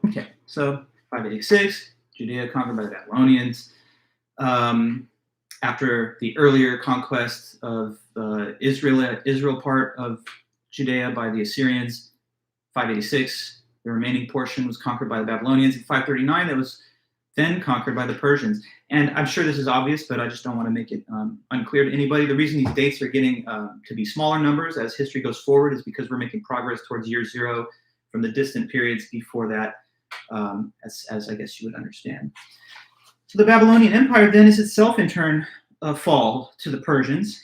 Okay, so 586, Judea conquered by the Babylonians. After the earlier conquest of Israel part of Judea by the Assyrians, 586, the remaining portion was conquered by the Babylonians. In 539, that was then conquered by the Persians. And I'm sure this is obvious, but I just don't want to make it unclear to anybody. The reason these dates are getting to be smaller numbers as history goes forward is because we're making progress towards year zero from the distant periods before that, as I guess you would understand. So the Babylonian Empire then is itself in turn fall to the Persians.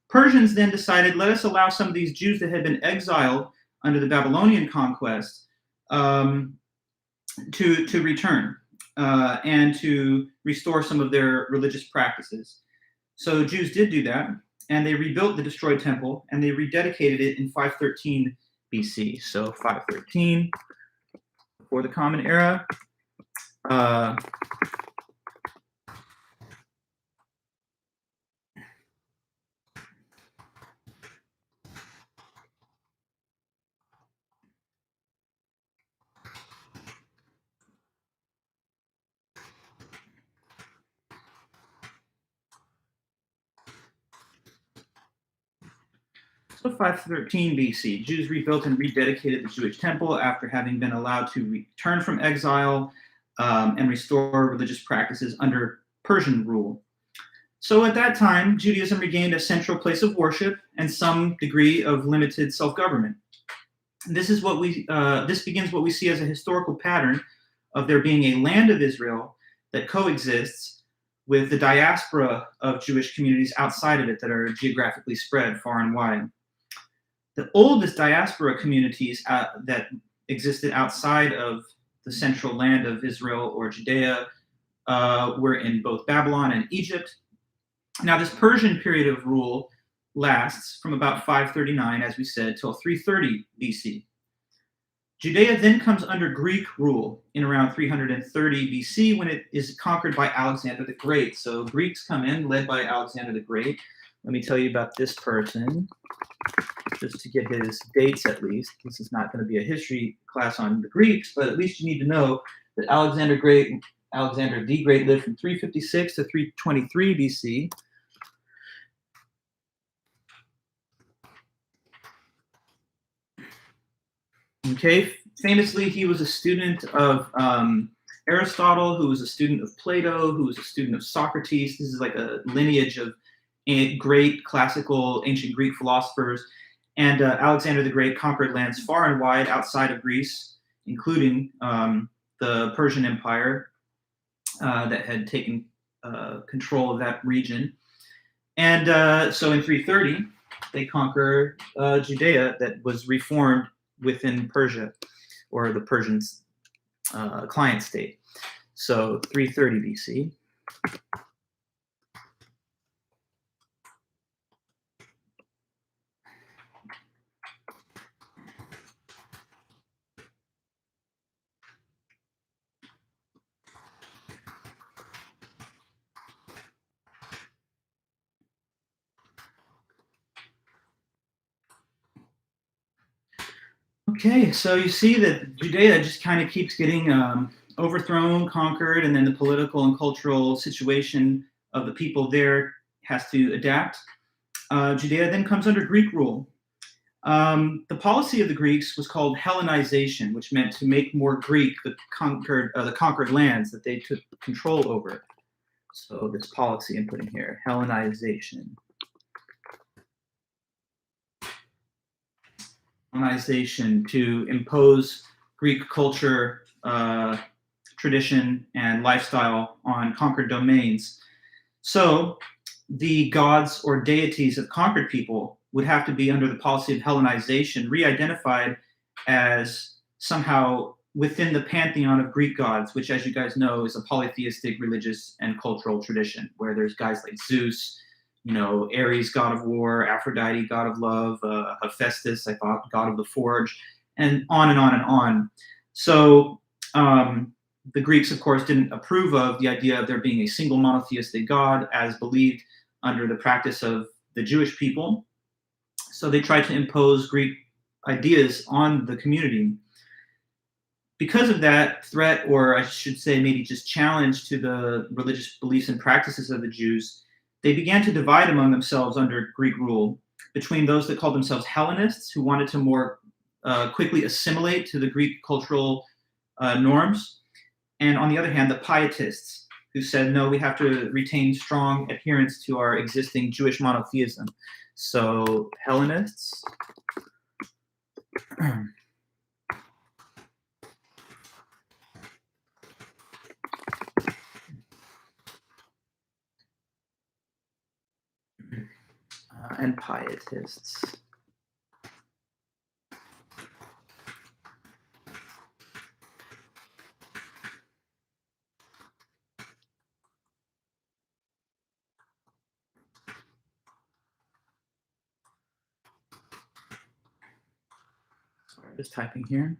Persians then decided, let us allow some of these Jews that had been exiled under the Babylonian conquest to return and to restore some of their religious practices. So Jews did do that, and they rebuilt the destroyed temple, and they rededicated it in 513 BC. So 513, before the Common Era. So 513 BC, Jews rebuilt and rededicated the Jewish temple after having been allowed to return from exile and restore religious practices under Persian rule. So at that time, Judaism regained a central place of worship and some degree of limited self-government. This is what this begins what we see as a historical pattern of there being a land of Israel that coexists with the diaspora of Jewish communities outside of it that are geographically spread far and wide. The oldest diaspora communities that existed outside of the central land of Israel or Judea were in both Babylon and Egypt. Now, this Persian period of rule lasts from about 539, as we said, till 330 BC. Judea then comes under Greek rule in around 330 BC when it is conquered by Alexander the Great. So Greeks come in, led by Alexander the Great. Let me tell you about this person, just to get his dates at least. This is not going to be a history class on the Greeks, but at least you need to know that Alexander the Great lived from 356 to 323 BC. Okay, famously, he was a student of Aristotle, who was a student of Plato, who was a student of Socrates. This is like a lineage of great classical ancient Greek philosophers. And Alexander the Great conquered lands far and wide outside of Greece, including the Persian Empire that had taken control of that region. And so in 330, they conquer Judea that was reformed within Persia, or the Persians' client state. So 330 BC. Okay, so you see that Judea just kind of keeps getting overthrown, conquered, and then the political and cultural situation of the people there has to adapt. Judea then comes under Greek rule. The policy of the Greeks was called Hellenization, which meant to make more Greek the conquered lands that they took control over. So this policy I'm putting here, Hellenization. To impose Greek culture, tradition, and lifestyle on conquered domains. So the gods or deities of conquered people would have to be, under the policy of Hellenization, re-identified as somehow within the pantheon of Greek gods, which, as you guys know, is a polytheistic religious and cultural tradition where there's guys like Zeus, Ares, god of war, Aphrodite, god of love, Hephaestus, god of the forge, and on and on and on. So the Greeks, of course, didn't approve of the idea of there being a single monotheistic god as believed under the practice of the Jewish people. So they tried to impose Greek ideas on the community. Because of that threat, or I should say maybe just challenge to the religious beliefs and practices of the Jews, they began to divide among themselves under Greek rule between those that called themselves Hellenists, who wanted to more quickly assimilate to the Greek cultural norms, and on the other hand, the Pietists, who said, no, we have to retain strong adherence to our existing Jewish monotheism. So Hellenists. And Pietists. Sorry, just typing here.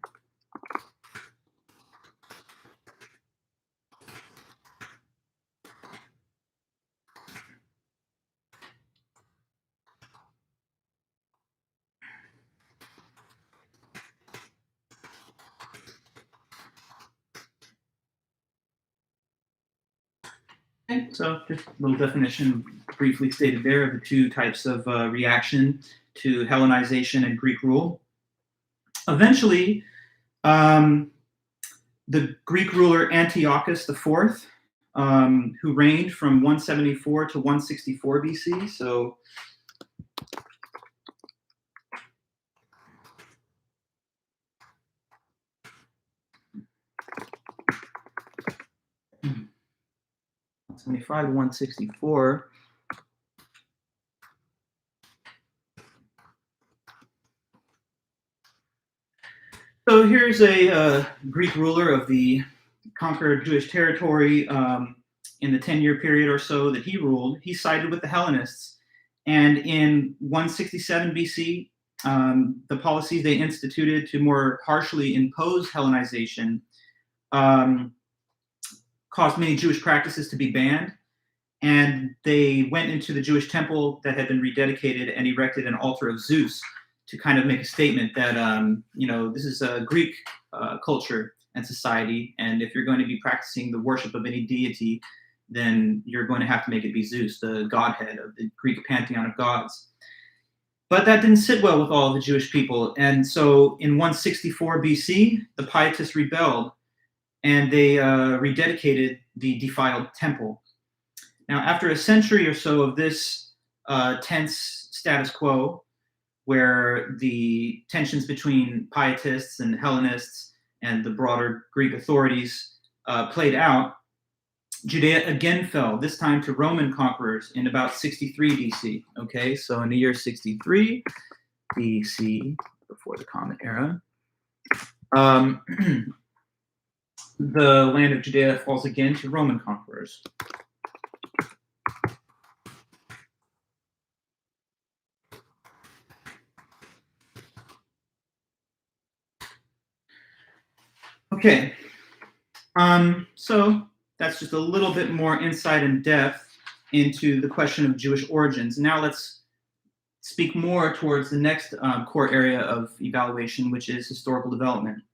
Okay, so just a little definition briefly stated there of the two types of reaction to Hellenization and Greek rule. Eventually, the Greek ruler Antiochus IV, who reigned from 174 to 164 BC, so 175 to 164. So here's a Greek ruler of the conquered Jewish territory in the 10-year period or so that he ruled. He sided with the Hellenists. And in 167 BC, the policies they instituted to more harshly impose Hellenization caused many Jewish practices to be banned. And they went into the Jewish temple that had been rededicated and erected an altar of Zeus to kind of make a statement that, this is a Greek culture and society. And if you're going to be practicing the worship of any deity, then you're going to have to make it be Zeus, the godhead of the Greek pantheon of gods. But that didn't sit well with all of the Jewish people. And so in 164 BC, the Pietists rebelled and they rededicated the defiled temple. Now, after a century or so of this tense status quo, where the tensions between Pietists and Hellenists and the broader Greek authorities played out, Judea again fell, this time to Roman conquerors in about 63 BC. Okay, so in the year 63 BC, before the Common Era, the land of Judea falls again to Roman conquerors. Okay, so that's just a little bit more insight and depth into the question of Jewish origins. Now let's speak more towards the next core area of evaluation, which is historical development.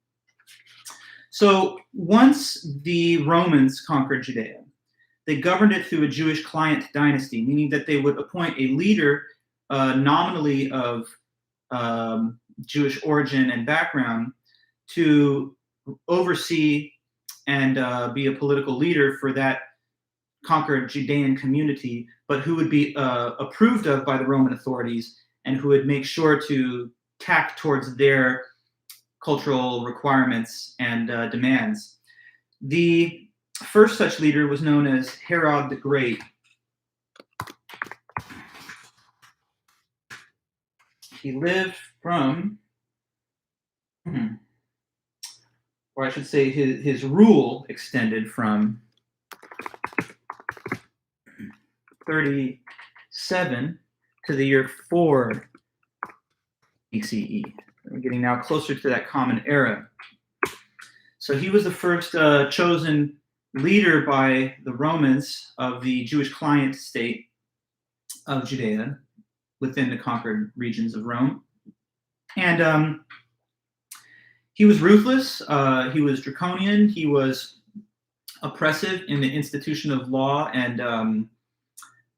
So once the Romans conquered Judea, they governed it through a Jewish client dynasty, meaning that they would appoint a leader nominally of Jewish origin and background to oversee and be a political leader for that conquered Judean community, but who would be approved of by the Roman authorities and who would make sure to tack towards their cultural requirements and demands. The first such leader was known as Herod the Great. He lived from, or I should say his rule extended from 37 to the year 4 BCE. We're getting now closer to that Common Era. So he was the first chosen leader by the Romans of the Jewish client state of Judea within the conquered regions of Rome. And he was ruthless, he was draconian, he was oppressive in the institution of law and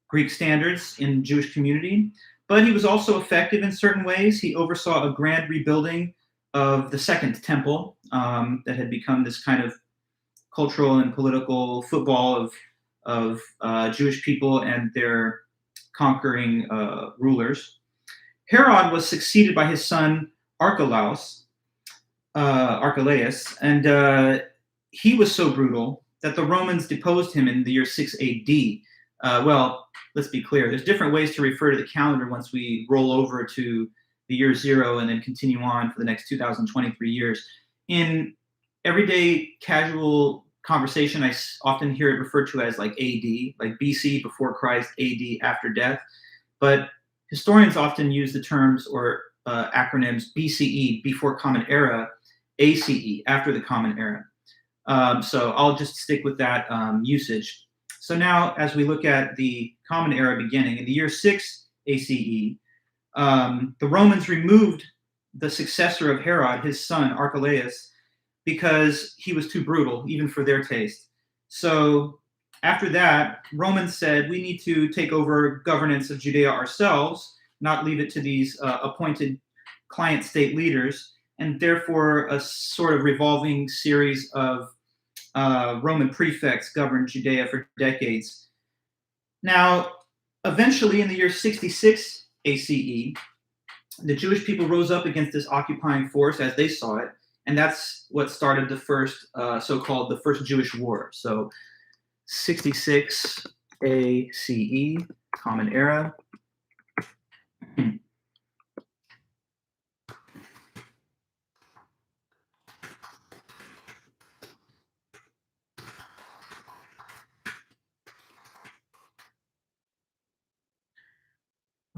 Greek standards in the Jewish community, but he was also effective in certain ways. He oversaw a grand rebuilding of the Second Temple that had become this kind of cultural and political football of Jewish people and their conquering rulers. Herod was succeeded by his son Archelaus, and he was so brutal that the Romans deposed him in the year 6 AD. Well, let's be clear. There's different ways to refer to the calendar once we roll over to the year 0 and then continue on for the next 2023 years. In everyday casual conversation, I often hear it referred to as like AD, like BC, before Christ, AD, after death. But historians often use the terms or acronyms BCE, before Common Era, ACE, after the Common Era. So I'll just stick with that usage. So now, as we look at the Common Era beginning, in the year 6 ACE, the Romans removed the successor of Herod, his son Archelaus, because he was too brutal, even for their taste. So after that, Romans said, we need to take over governance of Judea ourselves, not leave it to these appointed client state leaders, and therefore a sort of revolving series of Roman prefects governed Judea for decades. Now, eventually in the year 66 ACE, the Jewish people rose up against this occupying force as they saw it, and that's what started the first so-called the First Jewish War. So 66 ACE, Common Era.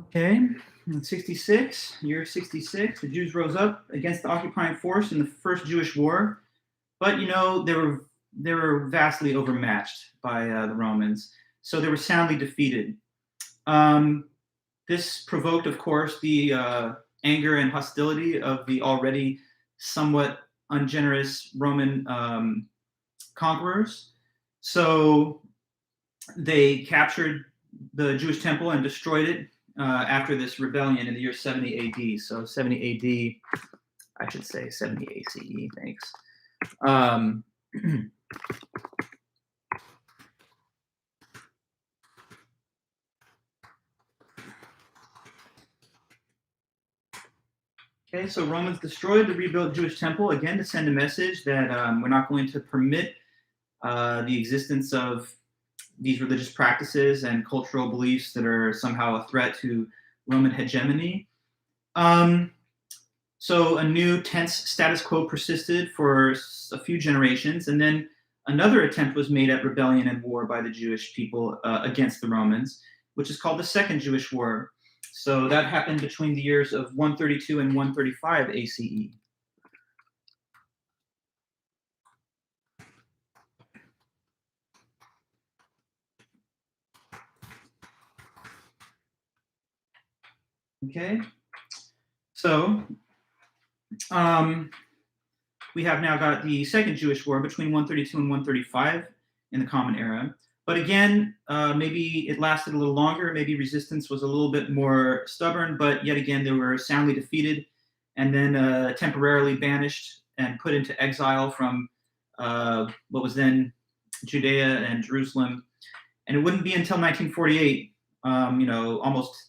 Okay, in 66, year 66, the Jews rose up against the occupying force in the First Jewish War, but they were vastly overmatched by the Romans, so they were soundly defeated. This provoked, of course, the anger and hostility of the already somewhat ungenerous Roman conquerors. So they captured the Jewish temple and destroyed it after this rebellion in the year 70 AD. So 70 AD, I should say 70 ACE, thanks. Okay, so Romans destroyed the rebuilt Jewish temple, again to send a message that we're not going to permit the existence of these religious practices and cultural beliefs that are somehow a threat to Roman hegemony. So a new tense status quo persisted for a few generations, and then another attempt was made at rebellion and war by the Jewish people against the Romans, which is called the Second Jewish War. So that happened between the years of 132 and 135 ACE. Okay, so we have now got the Second Jewish War between 132 and 135 in the Common Era. But again, maybe it lasted a little longer. Maybe resistance was a little bit more stubborn, but yet again, they were soundly defeated and then temporarily banished and put into exile from what was then Judea and Jerusalem. And it wouldn't be until 1948, almost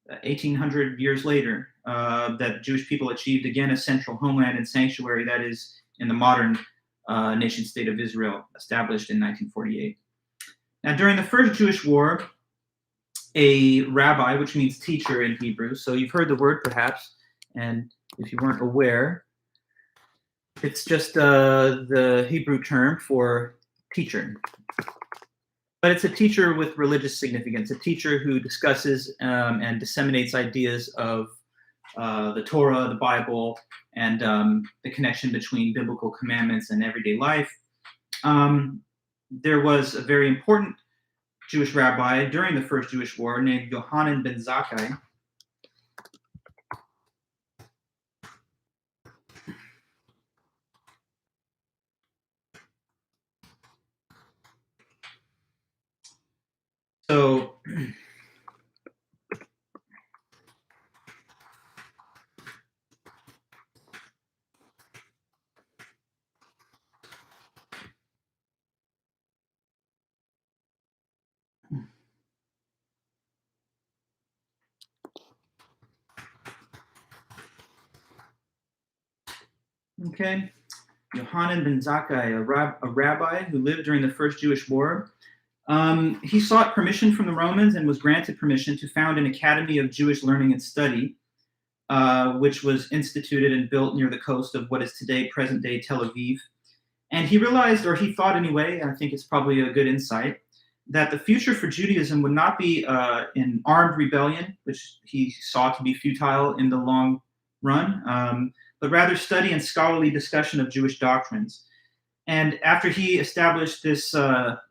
1,800 years later, that Jewish people achieved again a central homeland and sanctuary that is in the modern nation state of Israel, established in 1948. Now, during the First Jewish War, a rabbi, which means teacher in Hebrew, so you've heard the word perhaps, and if you weren't aware, it's just the Hebrew term for teacher. But it's a teacher with religious significance, a teacher who discusses and disseminates ideas of the Torah, the Bible, and the connection between biblical commandments and everyday life. There was a very important Jewish rabbi during the First Jewish War named Yohanan ben Zakkai. So okay, Yohanan ben Zakkai, a rabbi who lived during the First Jewish War. He sought permission from the Romans and was granted permission to found an academy of Jewish learning and study, which was instituted and built near the coast of what is today present-day Tel Aviv. And he realized, or he thought anyway, and I think it's probably a good insight, that the future for Judaism would not be in armed rebellion, which he saw to be futile in the long run, but rather study and scholarly discussion of Jewish doctrines. And after he established this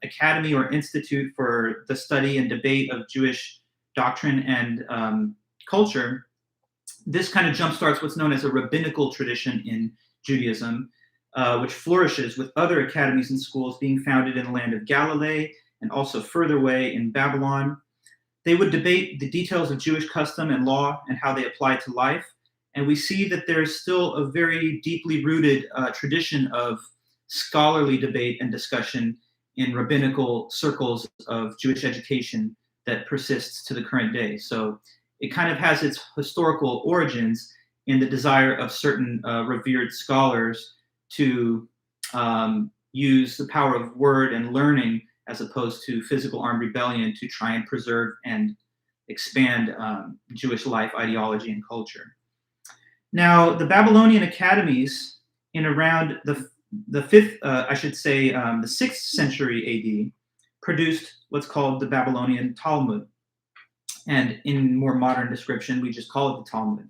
academy or institute for the study and debate of Jewish doctrine and culture, this kind of jumpstarts what's known as a rabbinical tradition in Judaism, which flourishes with other academies and schools being founded in the land of Galilee and also further away in Babylon. They would debate the details of Jewish custom and law and how they apply to life. And we see that there's still a very deeply rooted tradition of scholarly debate and discussion in rabbinical circles of Jewish education that persists to the current day. So it kind of has its historical origins in the desire of certain revered scholars to use the power of word and learning as opposed to physical armed rebellion to try and preserve and expand Jewish life, ideology, and culture. Now, the Babylonian academies in around the fifth, the 6th century AD, produced what's called the Babylonian Talmud. And in more modern description, we just call it the Talmud.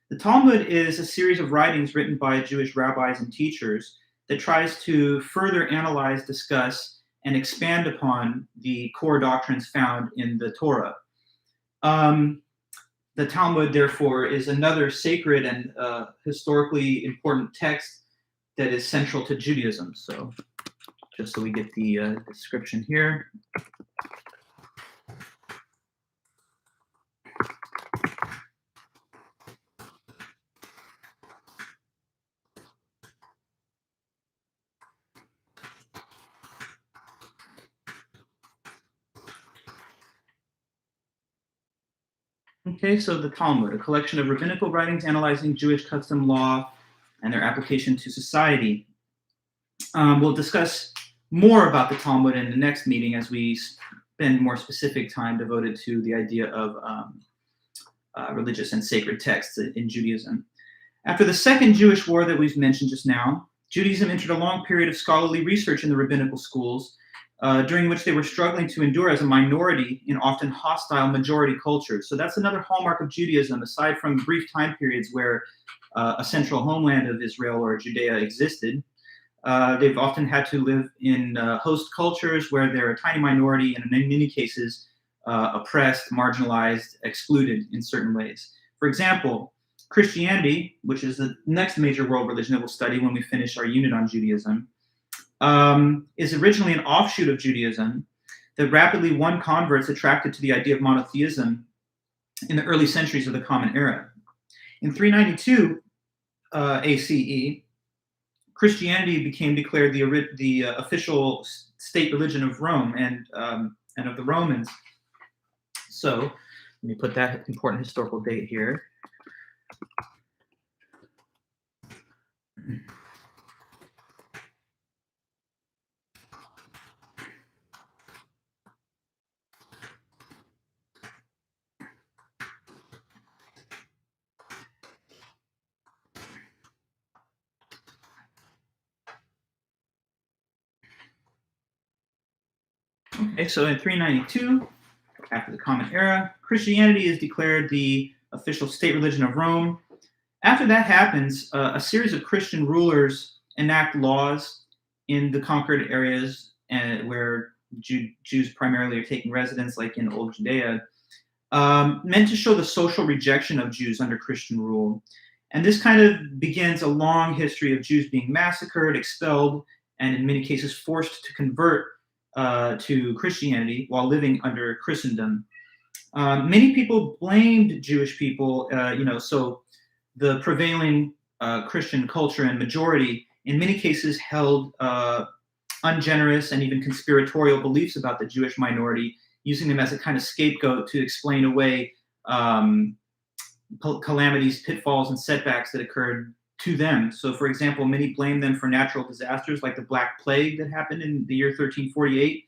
The Talmud is a series of writings written by Jewish rabbis and teachers that tries to further analyze, discuss, and expand upon the core doctrines found in the Torah. The Talmud, therefore, is another sacred and historically important text that is central to Judaism. So just so we get the description here. Okay, so the Talmud, a collection of rabbinical writings analyzing Jewish custom law and their application to society. We'll discuss more about the Talmud in the next meeting as we spend more specific time devoted to the idea of religious and sacred texts in Judaism. After the Second Jewish War that we've mentioned just now, Judaism entered a long period of scholarly research in the rabbinical schools, during which they were struggling to endure as a minority in often hostile majority cultures. So that's another hallmark of Judaism, aside from brief time periods where a central homeland of Israel or Judea existed. They've often had to live in host cultures where they're a tiny minority and in many cases oppressed, marginalized, excluded in certain ways. For example, Christianity, which is the next major world religion that we'll study when we finish our unit on Judaism, is originally an offshoot of Judaism that rapidly won converts attracted to the idea of monotheism in the early centuries of the Common Era. In 392 ACE, Christianity became declared the official state religion of Rome and of the Romans. So let me put that important historical date here. Okay, so in 392, after the Common Era, Christianity is declared the official state religion of Rome. After that happens, a series of Christian rulers enact laws in the conquered areas where Jews primarily are taking residence, like in Old Judea, meant to show the social rejection of Jews under Christian rule. And this kind of begins a long history of Jews being massacred, expelled, and in many cases forced to convert to Christianity while living under Christendom. Many people blamed Jewish people, so the prevailing Christian culture and majority in many cases held ungenerous and even conspiratorial beliefs about the Jewish minority, using them as a kind of scapegoat to explain away calamities, pitfalls, and setbacks that occurred to them. So, for example, many blame them for natural disasters like the Black Plague that happened in the year 1348.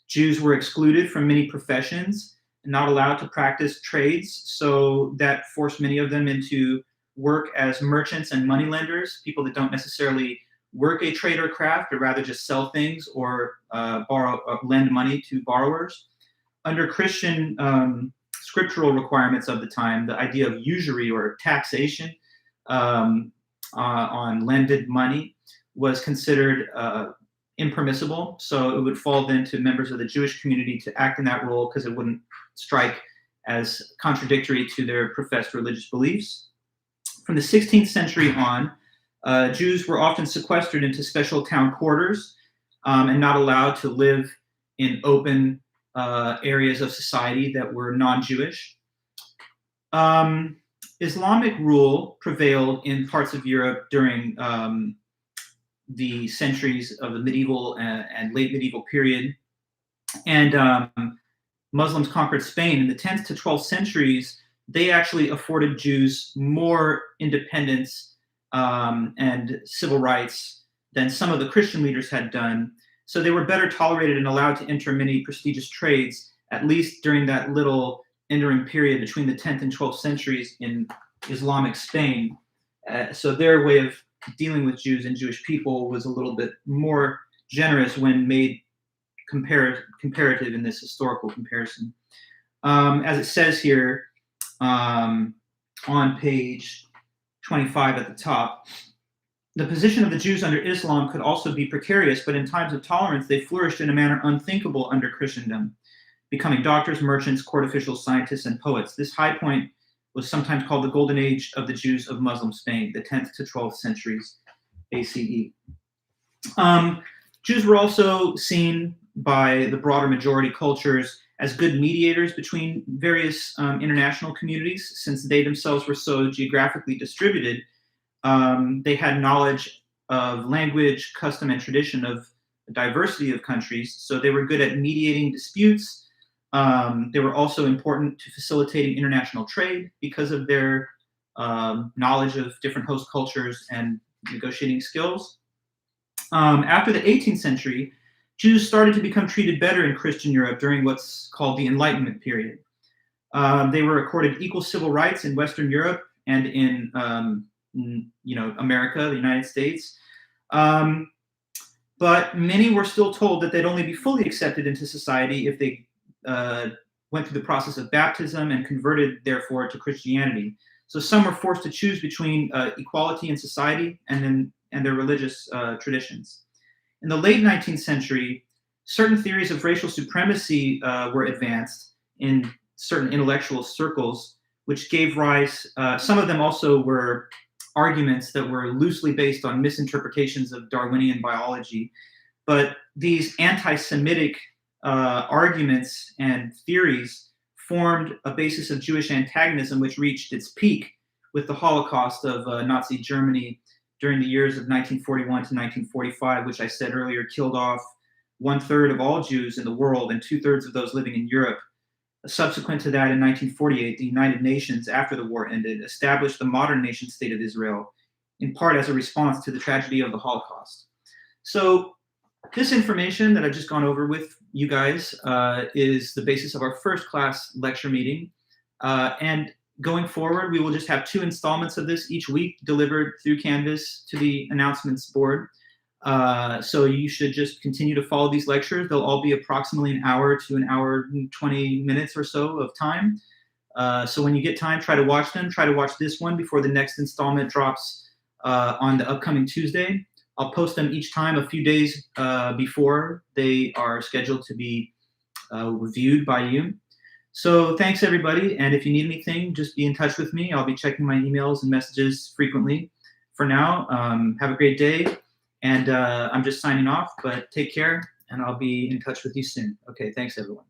Jews were excluded from many professions and not allowed to practice trades, so that forced many of them into work as merchants and moneylenders, people that don't necessarily work a trade or craft, but rather just sell things or lend money to borrowers. Under Christian scriptural requirements of the time, the idea of usury or taxation on lended money was considered impermissible. So it would fall then to members of the Jewish community to act in that role because it wouldn't strike as contradictory to their professed religious beliefs. From the 16th century on, Jews were often sequestered into special town quarters and not allowed to live in open areas of society that were non-Jewish. Islamic rule prevailed in parts of Europe during the centuries of the medieval and late medieval period. And Muslims conquered Spain in the 10th to 12th centuries. They actually afforded Jews more independence and civil rights than some of the Christian leaders had done. So they were better tolerated and allowed to enter many prestigious trades, at least during that little interim period between the 10th and 12th centuries in Islamic Spain. So their way of dealing with Jews and Jewish people was a little bit more generous when made comparative in this historical comparison. As it says here on page 25 at the top, the position of the Jews under Islam could also be precarious, but in times of tolerance, they flourished in a manner unthinkable under Christendom, becoming doctors, merchants, court officials, scientists, and poets. This high point was sometimes called the Golden Age of the Jews of Muslim Spain, the 10th to 12th centuries ACE. Jews were also seen by the broader majority cultures as good mediators between various international communities, since they themselves were so geographically distributed. They had knowledge of language, custom, and tradition of a diversity of countries, so they were good at mediating disputes. They were also important to facilitating international trade because of their knowledge of different host cultures and negotiating skills. After the 18th century, Jews started to become treated better in Christian Europe during what's called the Enlightenment period. They were accorded equal civil rights in Western Europe and in America, the United States. But many were still told that they'd only be fully accepted into society if they went through the process of baptism and converted, therefore, to Christianity. So some were forced to choose between equality in society and their religious traditions. In the late 19th century, certain theories of racial supremacy were advanced in certain intellectual circles, which gave rise, some of them also were arguments that were loosely based on misinterpretations of Darwinian biology. But these anti-Semitic arguments and theories formed a basis of Jewish antagonism, which reached its peak with the Holocaust of Nazi Germany during the years of 1941 to 1945, which I said earlier killed off 1/3 of all Jews in the world and 2/3 of those living in Europe. Subsequent to that, in 1948, the United Nations, after the war ended, established the modern nation state of Israel, in part as a response to the tragedy of the Holocaust. So this information that I've just gone over with you guys is the basis of our first class lecture meeting. And going forward, we will just have 2 installments of this each week delivered through Canvas to the announcements board. So you should just continue to follow these lectures. They'll all be approximately an hour to an hour and 20 minutes or so of time. So when you get time, try to watch them. Try to watch this one before the next installment drops on the upcoming Tuesday. I'll post them each time a few days before they are scheduled to be reviewed by you. So thanks, everybody. And if you need anything, just be in touch with me. I'll be checking my emails and messages frequently. For now, have a great day. And I'm just signing off, but take care, and I'll be in touch with you soon. Okay, thanks, everyone.